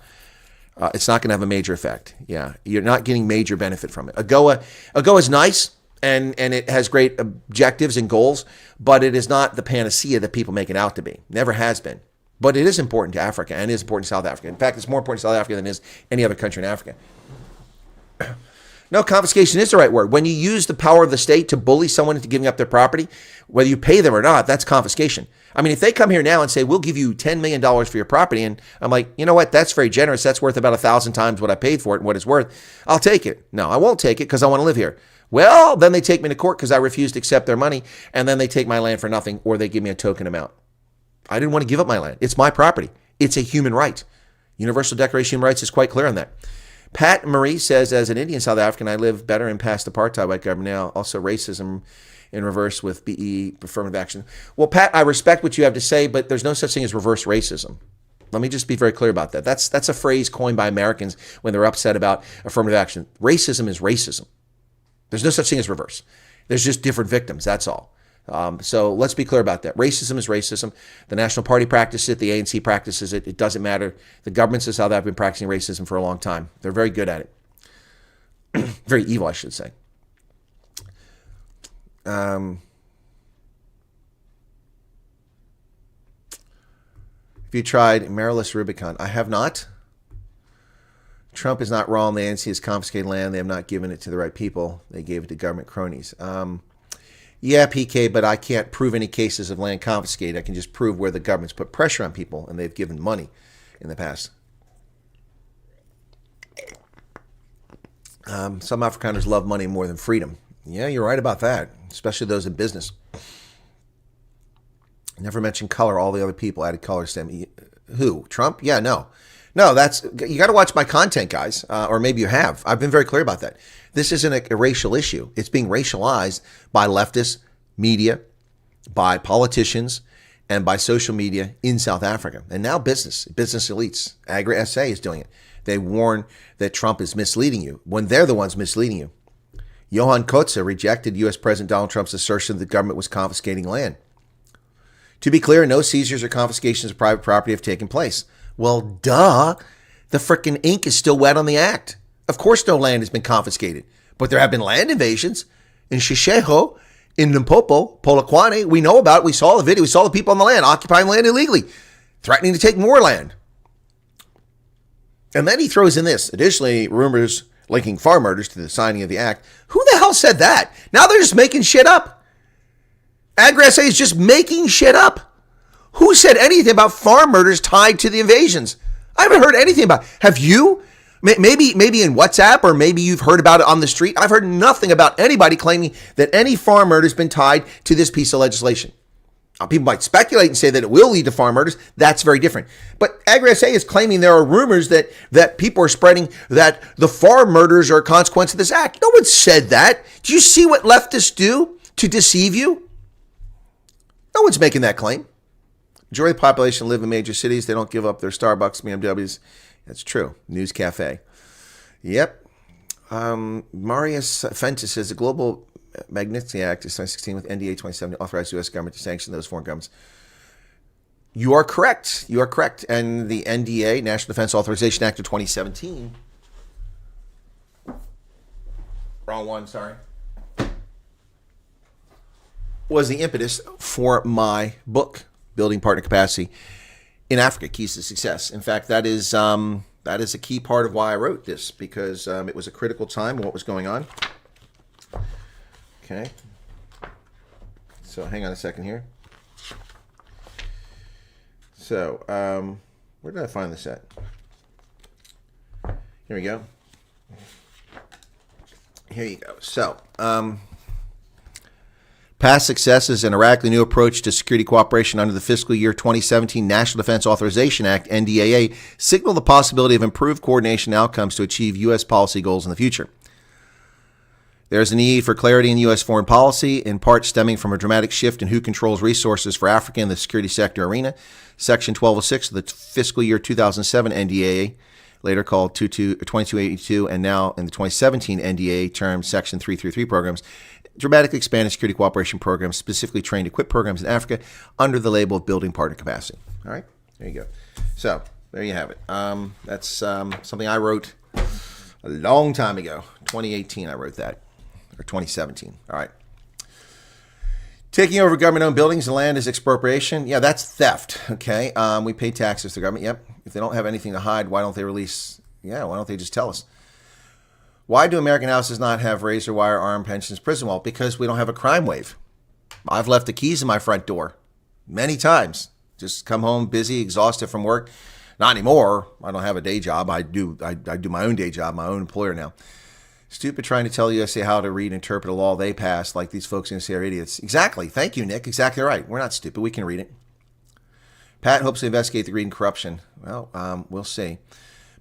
It's not going to have a major effect. Yeah, you're not getting major benefit from it. AGOA is nice. And it has great objectives and goals, but it is not the panacea that people make it out to be. Never has been. But it is important to Africa, and it is important to South Africa. In fact, it's more important to South Africa than it is any other country in Africa. No, confiscation is the right word. When you use the power of the state to bully someone into giving up their property, whether you pay them or not, that's confiscation. I mean, if they come here now and say, we'll give you $10 million for your property, and I'm like, you know what, that's very generous. That's worth about 1,000 times what I paid for it and what it's worth. I'll take it. No, I won't take it because I want to live here. Well, then they take me to court because I refuse to accept their money, and then they take my land for nothing, or they give me a token amount. I didn't want to give up my land. It's my property. It's a human right. Universal Declaration of Human Rights is quite clear on that. Pat Marie says, as an Indian South African, I live better in past apartheid white government now. Also racism in reverse with BE, affirmative action. Well, Pat, I respect what you have to say, but there's no such thing as reverse racism. Let me just be very clear about that. That's a phrase coined by Americans when they're upset about affirmative action. Racism is racism. There's no such thing as reverse. There's just different victims, that's all. So let's be clear about that. Racism is racism. The National Party practices it. The ANC practices it. It doesn't matter. The governments of South Africa have been practicing racism for a long time. They're very good at it. Very evil, I should say. If you tried Marilys Rubicon, I have not. Trump is not wrong. The ANC has confiscated land. They have not given it to the right people. They gave it to government cronies. Yeah, PK, but I can't prove any cases of land confiscated. I can just prove where the government's put pressure on people and they've given money in the past. Some Afrikaners love money more than freedom. Yeah, you're right about that, especially those in business. Never mentioned color. All the other people added colors to them. Who? Trump? Yeah, no. No, you got to watch my content, guys, or maybe you have. I've been very clear about that. This isn't a racial issue. It's being racialized by leftist media, by politicians, and by social media in South Africa. And now business elites. Agra SAA is doing it. They warn that Trump is misleading you when they're the ones misleading you. Johan Kotze rejected U.S. President Donald Trump's assertion that the government was confiscating land. To be clear, no seizures or confiscations of private property have taken place. Well, duh. The frickin' ink is still wet on the act. Of course no land has been confiscated. But there have been land invasions in Shisheho, in Limpopo, Polokwane. We know about it. We saw the video. We saw the people on the land occupying land illegally, threatening to take more land. And then he throws in this. Additionally, rumors linking farm murders to the signing of the act. Who the hell said that? Now they're just making shit up. Agra SAA is just making shit up. Who said anything about farm murders tied to the invasions? I haven't heard anything about it. Have you? Maybe in WhatsApp, or maybe you've heard about it on the street. I've heard nothing about anybody claiming that any farm murder has been tied to this piece of legislation. Now, people might speculate and say that it will lead to farm murders. That's very different. But Agra SAA is claiming there are rumors that people are spreading that the farm murders are a consequence of this act. No one said that. Do you see what leftists do to deceive you? No one's making that claim. Majority of the population live in major cities. They don't give up their Starbucks, BMWs. That's true. News Cafe. Yep. Marius Fentis says the Global Magnitsky Act of 2016 with NDA 2070 authorized the U.S. government to sanction those foreign governments. You are correct. You are correct. And the NDA, National Defense Authorization Act of 2017. Wrong one, sorry. Was the impetus for my book, Building Partner Capacity in Africa, Keys to Success. In fact, that is a key part of why I wrote this, because it was a critical time in what was going on. Okay. So hang on a second here. So where did I find this at? Here we go. Here you go. So past successes in Iraq, the new approach to security cooperation under the fiscal year 2017 National Defense Authorization Act, NDAA, signal the possibility of improved coordination outcomes to achieve U.S. policy goals in the future. There is a need for clarity in U.S. foreign policy, in part stemming from a dramatic shift in who controls resources for Africa in the security sector arena. Section 1206 of the fiscal year 2007 NDAA, later called 2282, and now in the 2017 NDAA termed Section 333 programs, dramatically expanded security cooperation programs, specifically trained equipped programs in Africa under the label of Building Partner Capacity. All right, there you go. So there you have it. That's something I wrote a long time ago. 2018 I wrote that, or 2017. All right. Taking over government-owned buildings and land is expropriation. Yeah, that's theft, okay? We pay taxes to the government. Yep. If they don't have anything to hide, why don't they release? Yeah, why don't they just tell us? Why do American houses not have razor wire, arm pensions, prison wall? Because we don't have a crime wave. I've left the keys in my front door many times. Just come home busy, exhausted from work. Not anymore. I don't have a day job. I do my own day job, my own employer now. Stupid trying to tell USA how to read and interpret a law they passed, like these folks in USA are idiots. Exactly. Thank you, Nick. Exactly right. We're not stupid. We can read it. Pat hopes to investigate the greed and corruption. Well, we'll see.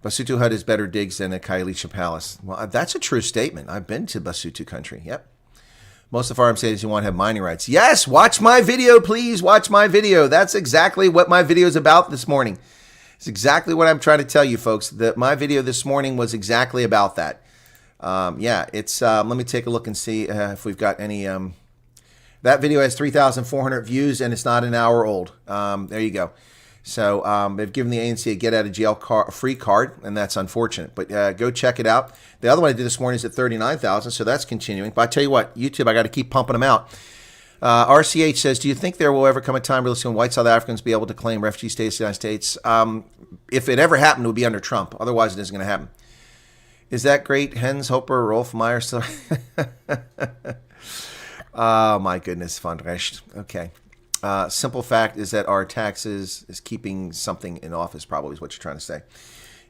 Basutu has better digs than a Kailicha Palace. Well, that's a true statement. I've been to Basutu country. Yep. Most of the farm states you want to have mining rights. Yes, watch my video, please. Watch my video. That's exactly what my video is about this morning. It's exactly what I'm trying to tell you, folks. That my video this morning was exactly about that. Yeah, it's. Let me take a look and see if we've got any. That video has 3,400 views, and it's not an hour old. There you go. So they've given the ANC a get-out-of-jail free card, and that's unfortunate. But go check it out. The other one I did this morning is at 39,000, so that's continuing. But I tell you what, YouTube, I got to keep pumping them out. RCH says, do you think there will ever come a time where white South Africans be able to claim refugee status in the United States? If it ever happened, it would be under Trump. Otherwise, it isn't going to happen. Is that great? Hens, Hopper, Rolf Meyer still... Oh, my goodness, Van Recht. Okay. Simple fact is that our taxes is keeping something in office, probably is what you're trying to say.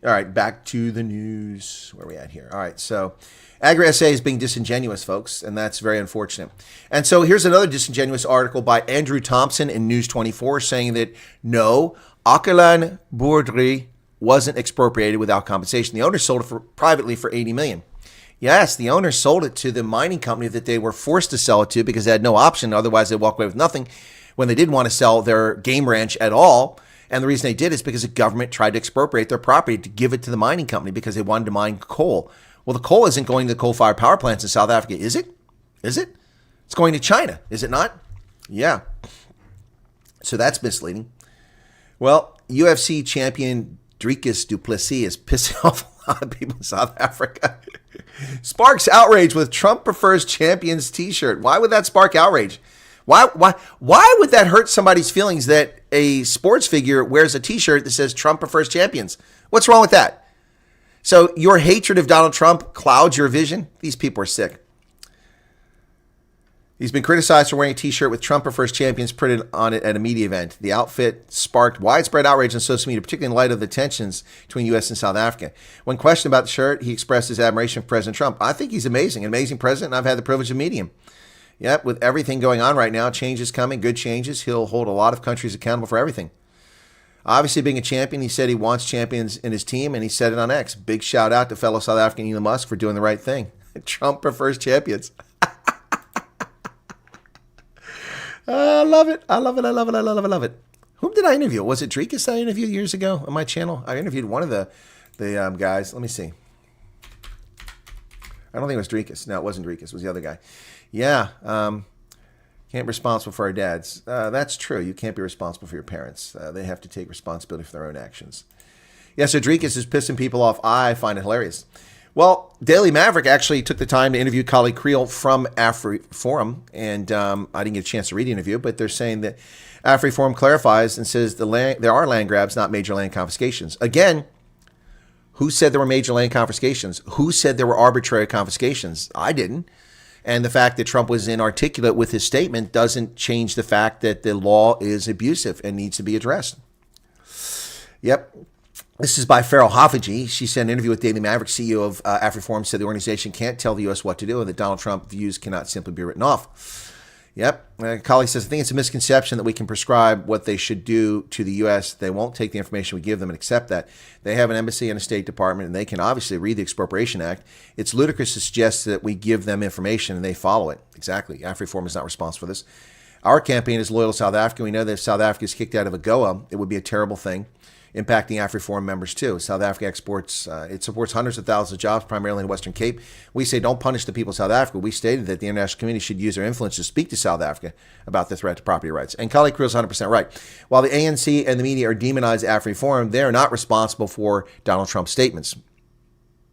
All right, back to the news. Where are we at here? All right, so Agra SAA is being disingenuous, folks, and that's very unfortunate. And so here's another disingenuous article by Andrew Thompson in News 24 saying that, no, Talon Bezuidenhout wasn't expropriated without compensation. The owner sold it privately for $80 million. Yes, the owner sold it to the mining company that they were forced to sell it to because they had no option. Otherwise, they'd walk away with nothing when they didn't want to sell their game ranch at all. And the reason they did is because the government tried to expropriate their property to give it to the mining company because they wanted to mine coal. Well, the coal isn't going to the coal-fired power plants in South Africa, is it? Is it? It's going to China, is it not? Yeah. So that's misleading. Well, UFC champion Dricus du Plessis is pissing off a lot of people in South Africa. Sparks outrage with Trump prefers champions t-shirt. Why would that spark outrage? Why would that hurt somebody's feelings that a sports figure wears a t-shirt that says Trump prefers champions? What's wrong with that? So your hatred of Donald Trump clouds your vision? These people are sick. He's been criticized for wearing a t-shirt with Trump prefers champions printed on it at a media event. The outfit sparked widespread outrage on social media, particularly in light of the tensions between U.S. and South Africa. When questioned about the shirt, he expressed his admiration for President Trump. I think he's amazing, an amazing president, and I've had the privilege of meeting him. Yep, with everything going on right now, change is coming, good changes. He'll hold a lot of countries accountable for everything. Obviously, being a champion, he said he wants champions in his team, and he said it on X. Big shout out to fellow South African Elon Musk for doing the right thing. Trump prefers champions. I love it. I love it. I love it. I love it. I love it. Whom did I interview? Was it Dricus I interviewed years ago on my channel? I interviewed one of the guys. Let me see. I don't think it was Dricus. No, it wasn't Dricus. It was the other guy. Yeah. Can't be responsible for our dads. That's true. You can't be responsible for your parents. They have to take responsibility for their own actions. Yeah, so Dricus is pissing people off. I find it hilarious. Well, Daily Maverick actually took the time to interview Kali Creel from AfriForum, and I didn't get a chance to read the interview, but they're saying that AfriForum clarifies and says there are land grabs, not major land confiscations. Again, who said there were major land confiscations? Who said there were arbitrary confiscations? I didn't. And the fact that Trump was inarticulate with his statement doesn't change the fact that the law is abusive and needs to be addressed. Yep. This is by Farrell Haffiji. She said an interview with Daily Maverick, CEO of AfriForum, said the organization can't tell the U.S. what to do and that Donald Trump views cannot simply be written off. Yep. Kali says, I think it's a misconception that we can prescribe what they should do to the U.S. They won't take the information we give them and accept that. They have an embassy and a State Department, and they can obviously read the Expropriation Act. It's ludicrous to suggest that we give them information and they follow it. Exactly. AfriForum is not responsible for this. Our campaign is loyal to South Africa. We know that if South Africa is kicked out of AGOA, it would be a terrible thing, impacting AfriForum members too. South Africa exports, it supports hundreds of thousands of jobs, primarily in the Western Cape. We say don't punish the people of South Africa. We stated that the international community should use their influence to speak to South Africa about the threat to property rights. And Kali Creel is 100% right. While the ANC and the media are demonized AfriForum, they are not responsible for Donald Trump's statements.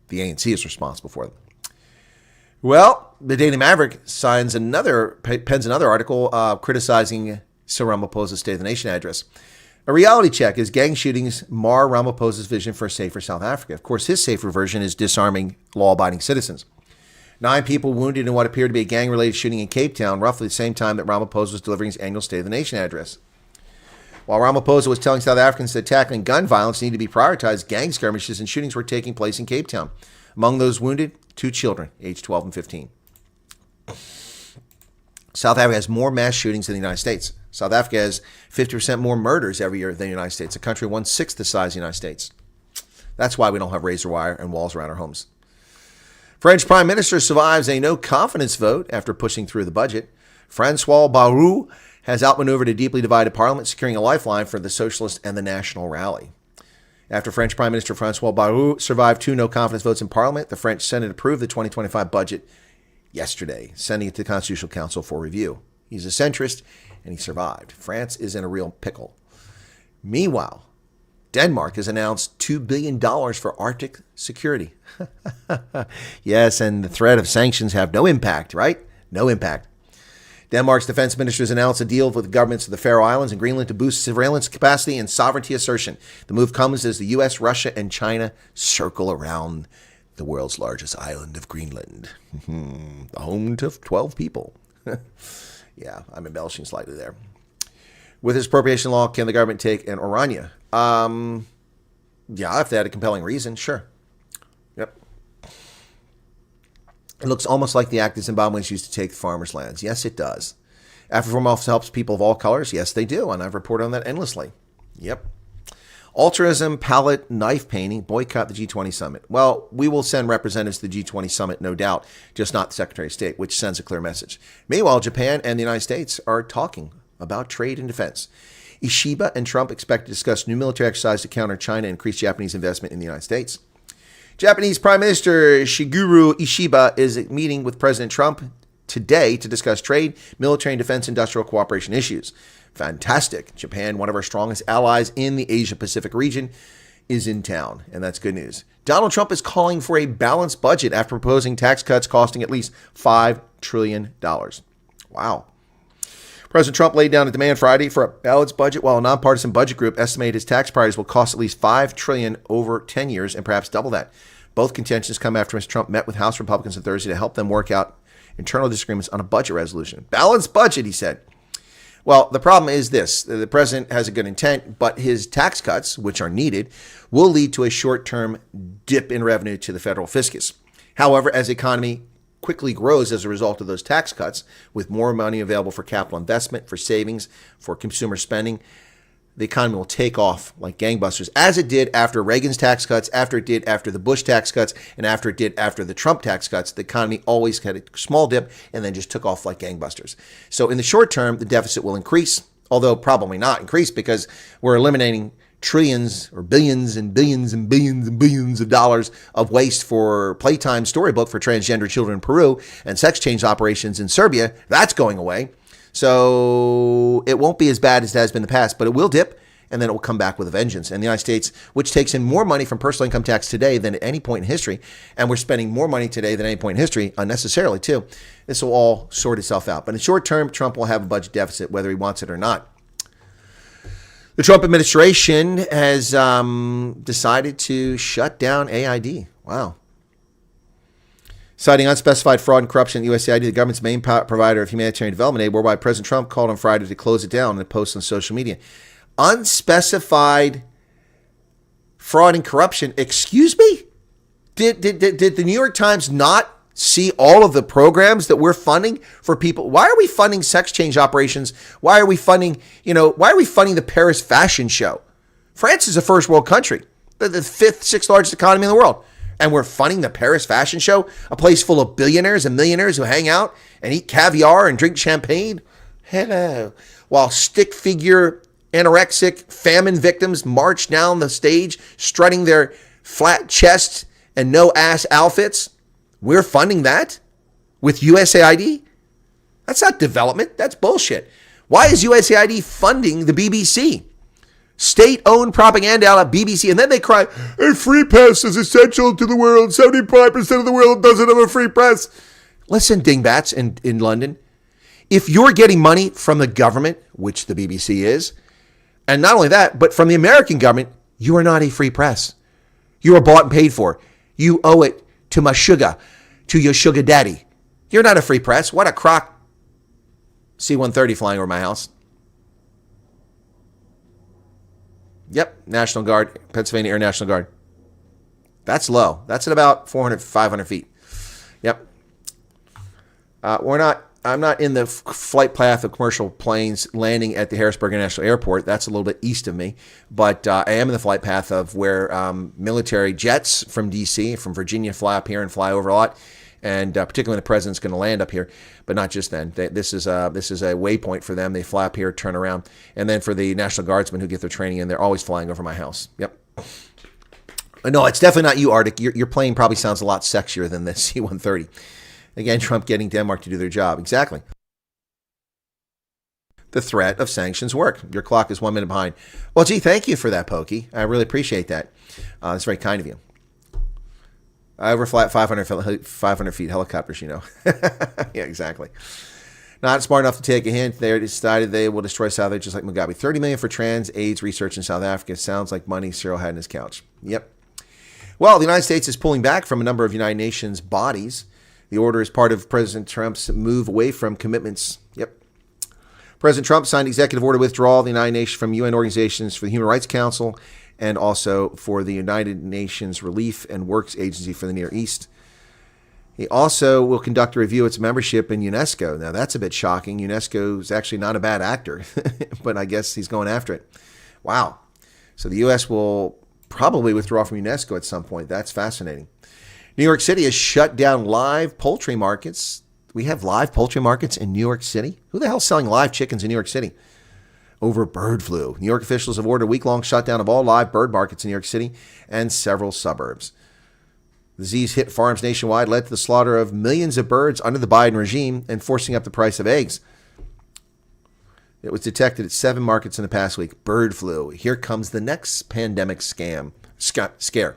The ANC is responsible for them. Well, the Daily Maverick pens another article criticizing Cyril Ramaphosa's State of the Nation address. A reality check is gang shootings mar Ramaphosa's vision for a safer South Africa. Of course, his safer version is disarming law-abiding citizens. 9 people wounded in what appeared to be a gang-related shooting in Cape Town, roughly the same time that Ramaphosa was delivering his annual State of the Nation address. While Ramaphosa was telling South Africans that tackling gun violence needed to be prioritized, gang skirmishes and shootings were taking place in Cape Town. Among those wounded, 2 children, aged 12 and 15. South Africa has more mass shootings than the United States. South Africa has 50% more murders every year than the United States, a country 1/6 the size of the United States. That's why we don't have razor wire and walls around our homes. French Prime Minister survives a no-confidence vote after pushing through the budget. François Bayrou has outmaneuvered a deeply divided parliament, securing a lifeline for the Socialist and the National Rally. After French Prime Minister François Bayrou survived 2 no-confidence votes in Parliament, the French Senate approved the 2025 budget yesterday, sending it to the Constitutional Council for review. He's a centrist, and he survived. France is in a real pickle. Meanwhile, Denmark has announced $2 billion for Arctic security. Yes, and the threat of sanctions have no impact, right? No impact. Denmark's defense minister has announced a deal with the governments of the Faroe Islands and Greenland to boost surveillance capacity and sovereignty assertion. The move comes as the U.S., Russia, and China circle around the world's largest island of Greenland, the home to 12 people. Yeah, I'm embellishing slightly there. With this appropriation law, can the government take an Orania? Yeah, if they had a compelling reason, sure. Yep. It looks almost like the act that Zimbabweans used to take farmers' lands. Yes, it does. Afriform also helps people of all colors. Yes, they do, and I've reported on that endlessly. Yep. Altruism, palette, knife painting, boycott the G20 summit. Well, we will send representatives to the G20 summit, no doubt, just not the Secretary of State, which sends a clear message. Meanwhile, Japan and the United States are talking about trade and defense. Ishiba and Trump expect to discuss new military exercise to counter China and increase Japanese investment in the United States. Japanese Prime Minister Shigeru Ishiba is meeting with President Trump today to discuss trade, military, and defense industrial cooperation issues. Fantastic. Japan, one of our strongest allies in the Asia-Pacific region, is in town, and that's good news. Donald Trump is calling for a balanced budget after proposing tax cuts costing at least $5 trillion. Wow. President Trump laid down a demand Friday for a balanced budget, while a nonpartisan budget group estimated his tax priorities will cost at least $5 trillion over 10 years and perhaps double that. Both contentions come after Mr. Trump met with House Republicans on Thursday to help them work out internal disagreements on a budget resolution. Balanced budget, he said. Well, the problem is this. The president has a good intent, but his tax cuts, which are needed, will lead to a short-term dip in revenue to the federal fiscus. However, as the economy quickly grows as a result of those tax cuts, with more money available for capital investment, for savings, for consumer spending, the economy will take off like gangbusters, as it did after Reagan's tax cuts, after it did after the Bush tax cuts, and after it did after the Trump tax cuts. The economy always had a small dip and then just took off like gangbusters. So in the short term, the deficit will increase, although probably not increase because we're eliminating trillions or billions and billions and billions and billions of dollars of waste for playtime storybook for transgender children in Peru and sex change operations in Serbia. That's going away. So it won't be as bad as it has been in the past, but it will dip and then it will come back with a vengeance. And the United States, which takes in more money from personal income tax today than at any point in history, and we're spending more money today than any point in history, unnecessarily too, this will all sort itself out. But in short term, Trump will have a budget deficit, whether he wants it or not. The Trump administration has decided to shut down AID. Wow. Citing unspecified fraud and corruption at USAID, the government's main provider of humanitarian development aid, whereby President Trump called on Friday to close it down in a post on social media. Unspecified fraud and corruption. Excuse me? Did the New York Times not see all of the programs that we're funding for people? Why are we funding sex change operations? Why are we funding, why are we funding the Paris fashion show? France is a first world country, the fifth, sixth largest economy in the world. And we're funding the Paris fashion show, a place full of billionaires and millionaires who hang out and eat caviar and drink champagne. Hello. While stick figure, anorexic, famine victims march down the stage, strutting their flat chests and no ass outfits. We're funding that with USAID? That's not development. That's bullshit. Why is USAID funding the BBC? State-owned propaganda out of BBC, and then they cry, a free press is essential to the world. 75% of the world doesn't have a free press. Listen, dingbats in London, if you're getting money from the government, which the BBC is, and not only that, but from the American government, you are not a free press. You are bought and paid for. You owe it to my sugar, to your sugar daddy. You're not a free press. What a crock. C-130 flying over my house. Yep, National Guard, Pennsylvania Air National Guard. That's low. That's at about 400, 500 feet. Yep. We're not in the flight path of commercial planes landing at the Harrisburg International Airport. That's a little bit east of me. But I am in the flight path of where military jets from D.C., from Virginia, fly up here and fly over a lot. And particularly when the president's going to land up here, but not just then. This is a waypoint for them. They fly up here, turn around. And then for the National Guardsmen who get their training in, they're always flying over my house. Yep. No, it's definitely not you, Arctic. Your plane probably sounds a lot sexier than the C-130. Again, Trump getting Denmark to do their job. Exactly. The threat of sanctions work. Your clock is 1 minute behind. Well, gee, thank you for that, Pokey. I really appreciate that. That's very kind of you. I overfly 500 feet helicopters, you know. Yeah, exactly. Not smart enough to take a hint. They decided they will destroy South Africa just like Mugabe. $30 million for trans AIDS research in South Africa. Sounds like money Cyril had in his couch. Yep. Well, the United States is pulling back from a number of United Nations bodies. The order is part of President Trump's move away from commitments. Yep. President Trump signed executive order to withdraw the United Nations from UN organizations for the Human Rights Council and also for the United Nations Relief and Works Agency for the Near East. He also will conduct a review of its membership in UNESCO. Now, that's a bit shocking. UNESCO is actually not a bad actor, but I guess he's going after it. Wow. So the U.S. will probably withdraw from UNESCO at some point. That's fascinating. New York City has shut down live poultry markets. We have live poultry markets in New York City? Who the hell's selling live chickens in New York City? Over bird flu. New York officials have ordered a week-long shutdown of all live bird markets in New York City and several suburbs. The disease hit farms nationwide, led to the slaughter of millions of birds under the Biden regime and forcing up the price of eggs. It was detected at 7 markets in the past week. Bird flu. Here comes the next pandemic scam. Scare.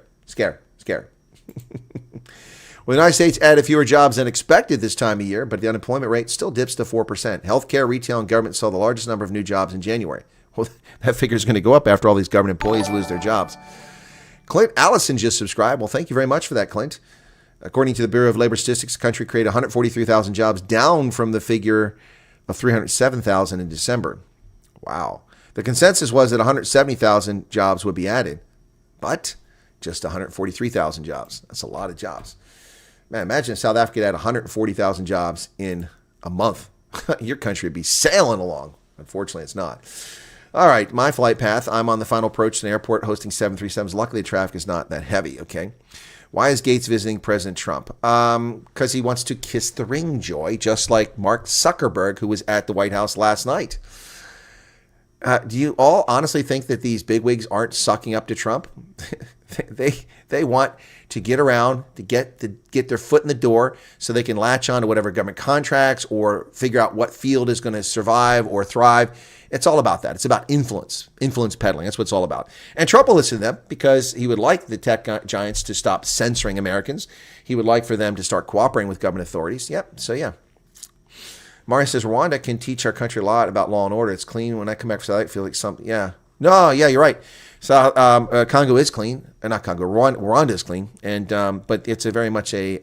Well, the United States added fewer jobs than expected this time of year, but the unemployment rate still dips to 4%. Healthcare, retail, and government saw the largest number of new jobs in January. Well, that figure is going to go up after all these government employees lose their jobs. Clint Allison just subscribed. Well, thank you very much for that, Clint. According to the Bureau of Labor Statistics, the country created 143,000 jobs, down from the figure of 307,000 in December. Wow. The consensus was that 170,000 jobs would be added, but just 143,000 jobs. That's a lot of jobs. Man, imagine if South Africa had 140,000 jobs in a month. Your country would be sailing along. Unfortunately, it's not. All right, my flight path. I'm on the final approach to the airport hosting 737s. Luckily, the traffic is not that heavy, okay? Why is Gates visiting President Trump? Because he wants to kiss the ring, Joy, just like Mark Zuckerberg, who was at the White House last night. Do you all honestly think that these bigwigs aren't sucking up to Trump? They want to get around, to get their foot in the door so they can latch on to whatever government contracts or figure out what field is going to survive or thrive. It's all about that. It's about influence peddling. That's what it's all about. And Trump will listen to them because he would like the tech giants to stop censoring Americans. He would like for them to start cooperating with government authorities. Yep. So, yeah. Mario says, Rwanda can teach our country a lot about law and order. It's clean. When I come back from South, I feel like something. Yeah. No, yeah, you're right. So Congo is clean. Not Congo. Rwanda is clean. And but it's a very much a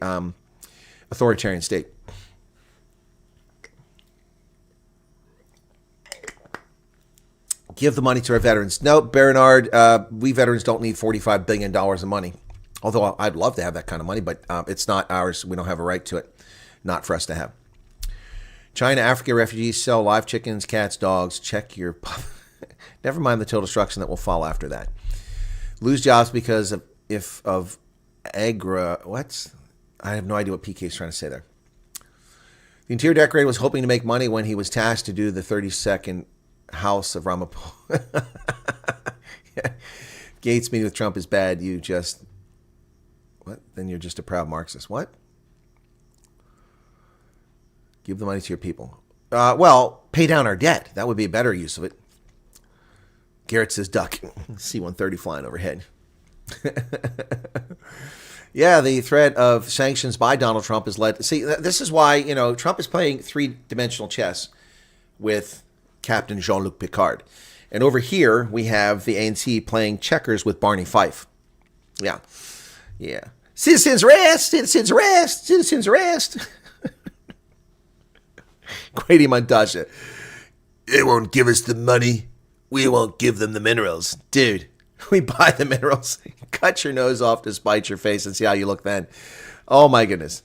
authoritarian state. Give the money to our veterans. No, Bernard, we veterans don't need $45 billion of money. Although I'd love to have that kind of money, but it's not ours. We don't have a right to it. Not for us to have. China, Africa refugees sell live chickens, cats, dogs. Check your... Never mind the total destruction that will follow after that. Lose jobs because of Agra... What? I have no idea what PK is trying to say there. The interior decorator was hoping to make money when he was tasked to do the 32nd house of Ramaphosa. Yeah. Gates meeting with Trump is bad. You just... What? Then you're just a proud Marxist. What? Give the money to your people. Well, pay down our debt. That would be a better use of it. Garrett says duck. C-130 flying overhead. Yeah, the threat of sanctions by Donald Trump has led... See, this is why, Trump is playing three-dimensional chess with Captain Jean-Luc Picard. And over here, we have the ANC playing checkers with Barney Fife. Yeah. Yeah. Citizens arrest! Citizens arrest! Citizens arrest! Grady Montasha. They won't give us the money. We won't give them the minerals. Dude, we buy the minerals. Cut your nose off to spite your face and see how you look then. Oh, my goodness.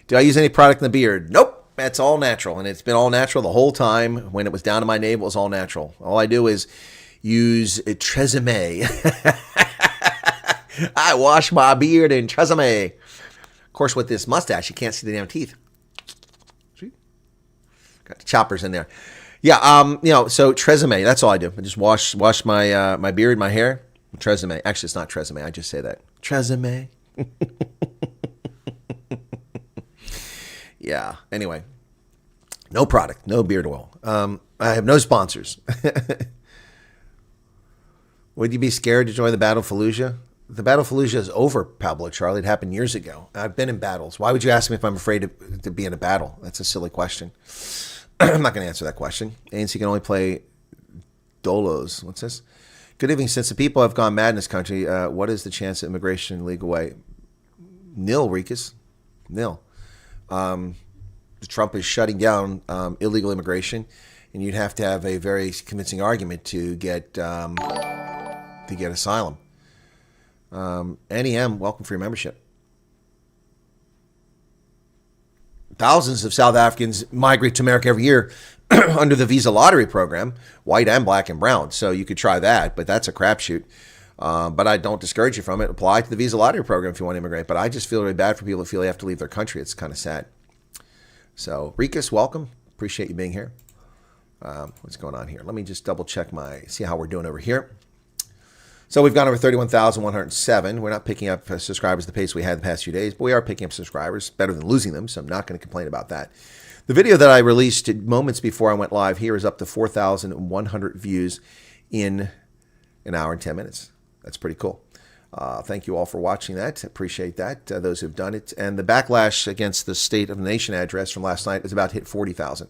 Do I use any product in the beard? Nope. That's all natural, and it's been all natural the whole time. When it was down to my navel, it was all natural. All I do is use Tresemme. I wash my beard in Tresemme. Of course, with this mustache, you can't see the damn teeth. See? Got the choppers in there. Yeah, so Tresemme, that's all I do. I just wash my my beard, my hair. Tresemme. Actually, it's not Tresemme. I just say that. Tresemme. Yeah. Anyway, no product, no beard oil. I have no sponsors. Would you be scared to join the Battle Fallujah? The Battle Fallujah is over, Pablo Charlie. It happened years ago. I've been in battles. Why would you ask me if I'm afraid to be in a battle? That's a silly question. I'm not going to answer that question. ANC can only play Dolos. What's this? Good evening. Since the people have gone mad in this country, what is the chance of immigration in legal way? Nil, Rikus. Nil. Trump is shutting down illegal immigration, and you'd have to have a very convincing argument to get asylum. NEM, welcome for your membership. Thousands of South Africans migrate to America every year under the visa lottery program, white and black and brown. So you could try that, but that's a crapshoot. But I don't discourage you from it. Apply to the visa lottery program if you want to immigrate. But I just feel really bad for people who feel they have to leave their country. It's kind of sad. So, Rikus, welcome. Appreciate you being here. What's going on here? Let me just double check see how we're doing over here. So we've gone over 31,107. We're not picking up subscribers at the pace we had the past few days, but we are picking up subscribers. Better than losing them, so I'm not going to complain about that. The video that I released moments before I went live here is up to 4,100 views in an hour and 10 minutes. That's pretty cool. Thank you all for watching that. Appreciate that, those who've done it. And the backlash against the State of the Nation address from last night is about to hit 40,000.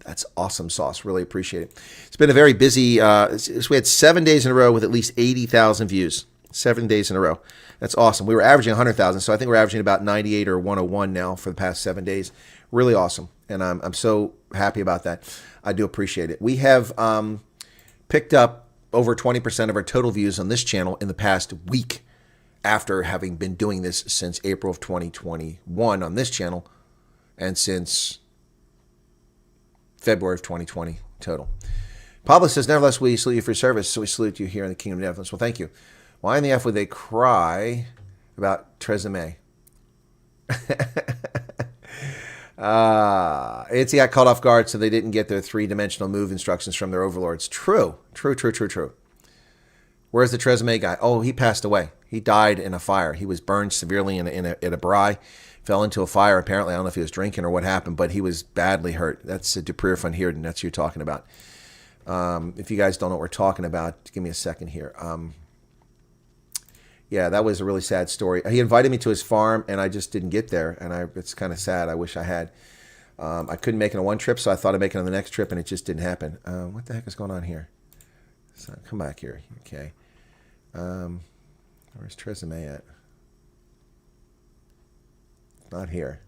That's awesome sauce. Really appreciate it. It's been a very busy, we had 7 days in a row with at least 80,000 views. 7 days in a row. That's awesome. We were averaging 100,000, so I think we're averaging about 98 or 101 now for the past 7 days. Really awesome. And I'm so happy about that. I do appreciate it. We have picked up over 20% of our total views on this channel in the past week after having been doing this since April of 2021 on this channel and since February of 2020 total. Pablo says, nevertheless, we salute you for your service, so we salute you here in the Kingdom of Netherlands. Well, thank you. Why in the F would they cry about Tresemme? It's got caught off guard, so they didn't get their three-dimensional move instructions from their overlords. True. Where's the Tresemme guy? Oh, he passed away. He died in a fire. He was burned severely in a braai. Fell into a fire, apparently. I don't know if he was drinking or what happened, but he was badly hurt. That's Duprier van Heerden. That's who you're talking about. If you guys don't know what we're talking about, give me a second here. Yeah, that was a really sad story. He invited me to his farm, and I just didn't get there, and it's kind of sad. I wish I had. I couldn't make it on one trip, so I thought I'd make it on the next trip, and it just didn't happen. What the heck is going on here? So, come back here. Okay. Where's Tresemme at? Not here.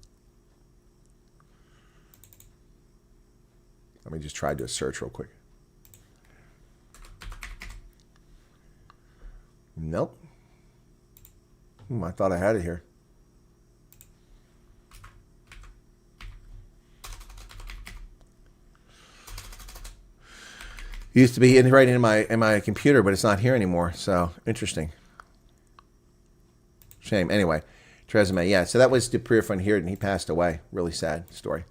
Let me just try to do a search real quick. Nope. I thought I had it here. It used to be right in my computer, but it's not here anymore. So interesting. Shame. Anyway, Tresemme. Yeah. So that was Duprier van Heerden. He passed away. Really sad story.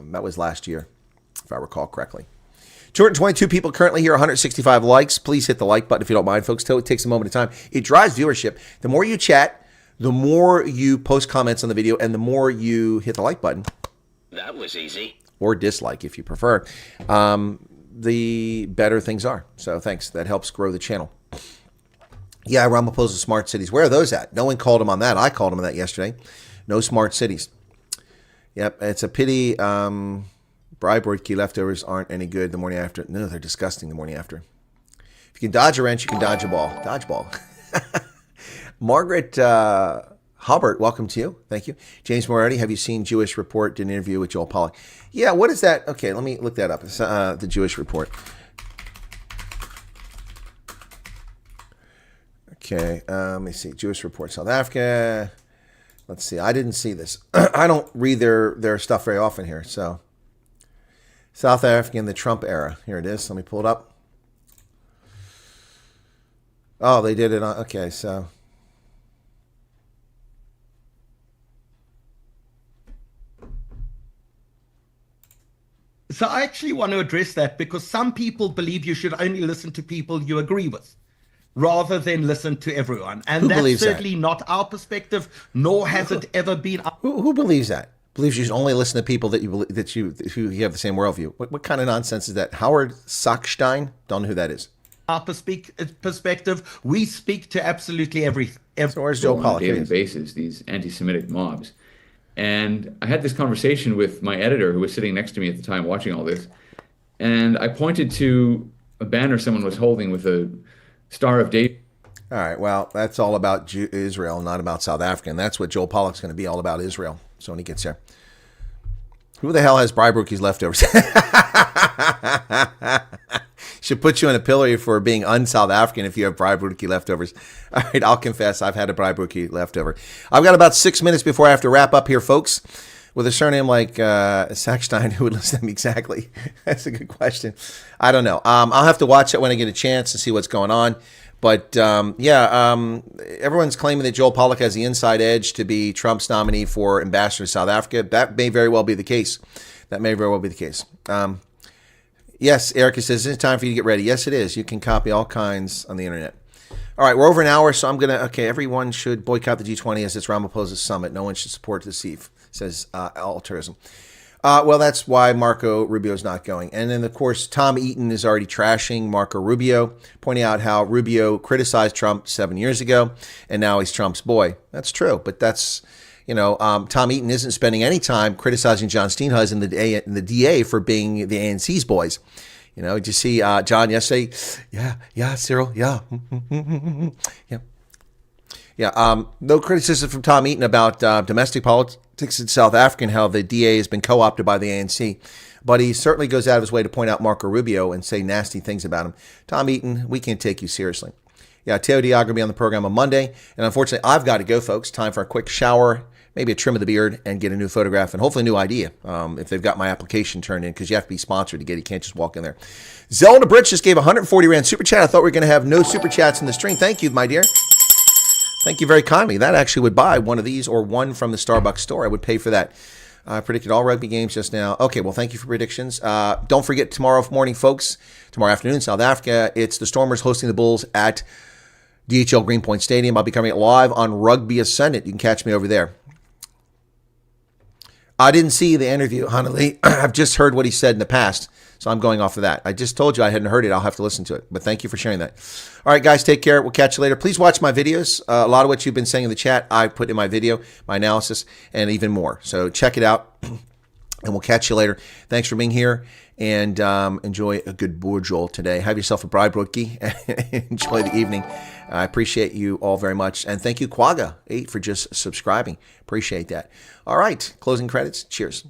That was last year, if I recall correctly. 222 people currently here, 165 likes. Please hit the like button if you don't mind, folks. It takes a moment of time. It drives viewership. The more you chat, the more you post comments on the video, and the more you hit the like button. That was easy. Or dislike, if you prefer. The better things are. So thanks. That helps grow the channel. Yeah, Ramaphosa smart cities. Where are those at? No one called him on that. I called him on that yesterday. No smart cities. Yep, it's a pity. Bribe key leftovers aren't any good the morning after. No, they're disgusting the morning after. If you can dodge a wrench, you can dodge a ball. Dodgeball. Margaret Hubbard, welcome to you. Thank you. James Moretti, have you seen Jewish Report? Did an interview with Joel Pollack. Yeah, what is that? Okay, let me look that up. It's, the Jewish Report. Okay, let me see. Jewish Report, South Africa. Let's see. I didn't see this. I don't read their stuff very often here. So, South Africa in the Trump era. Here it is. Let me pull it up. Oh, they did it on. Okay, so. So I actually want to address that because some people believe you should only listen to people you agree with rather than listen to everyone. And that's certainly not our perspective, nor has it ever been. Who believes that? Believes you should only listen to people that who have the same worldview. What kind of nonsense is that? Howard Sackstein? Don't know who that is. Our perspective, we speak to absolutely everything. So where's Joe Pollack? On a daily basis, these anti-Semitic mobs. And I had this conversation with my editor who was sitting next to me at the time watching all this. And I pointed to a banner someone was holding with a Star of David. All right, well, that's all about Israel, not about South Africa. And that's what Joel Pollack's going to be, all about Israel. So when he gets there. Who the hell has bribe rookies leftovers? Should put you in a pillory for being un-South African if you have bribe rookie leftovers. All right, I'll confess, I've had a bribe rookie leftover. I've got about 6 minutes before I have to wrap up here, folks. With a surname like Sackstein, who would listen to me exactly? That's a good question. I don't know. I'll have to watch it when I get a chance and see what's going on. But, everyone's claiming that Joel Pollack has the inside edge to be Trump's nominee for ambassador to South Africa. That may very well be the case. Yes, Erica says, it's time for you to get ready. Yes, it is. You can copy all kinds on the internet. All right, we're over an hour, so I'm going to, everyone should boycott the G20 as its Ramaphosa summit. No one should support the CEF, says Altruism. Well, that's why Marco Rubio's not going. And then, of course, Tom Eaton is already trashing Marco Rubio, pointing out how Rubio criticized Trump 7 years ago, and now he's Trump's boy. That's true, but that's, Tom Eaton isn't spending any time criticizing John Steenhuisen and the DA for being the ANC's boys. Did you see John yesterday? Yeah, Cyril, yeah. No criticism from Tom Eaton about domestic politics in South Africa and how the DA has been co-opted by the ANC. But he certainly goes out of his way to point out Marco Rubio and say nasty things about him. Tom Eaton, we can't take you seriously. Yeah, Teo Diago will be on the program on Monday. And unfortunately, I've got to go, folks. Time for a quick shower, maybe a trim of the beard, and get a new photograph and hopefully a new idea if they've got my application turned in, because you have to be sponsored to get it. You can't just walk in there. Zelda Bridge just gave 140 Rand super chat. I thought we were going to have no super chats in the stream. Thank you, my dear. Thank you very kindly. That actually would buy one of these or one from the Starbucks store. I would pay for that. I predicted all rugby games just now. Okay, well, thank you for predictions. Don't forget tomorrow morning, folks. Tomorrow afternoon, South Africa. It's the Stormers hosting the Bulls at DHL Greenpoint Stadium. I'll be coming live on Rugby Ascendant. You can catch me over there. I didn't see the interview, Hanali. I've just heard what he said in the past, so I'm going off of that. I just told you I hadn't heard it. I'll have to listen to it. But thank you for sharing that. All right, guys, take care. We'll catch you later. Please watch my videos. A lot of what you've been saying in the chat, I put in my video, my analysis, and even more. So check it out, and we'll catch you later. Thanks for being here, and enjoy a good bourgeois today. Have yourself a bribe rookie. Enjoy the evening. I appreciate you all very much. And thank you, Quagga8, for just subscribing. Appreciate that. All right, closing credits. Cheers.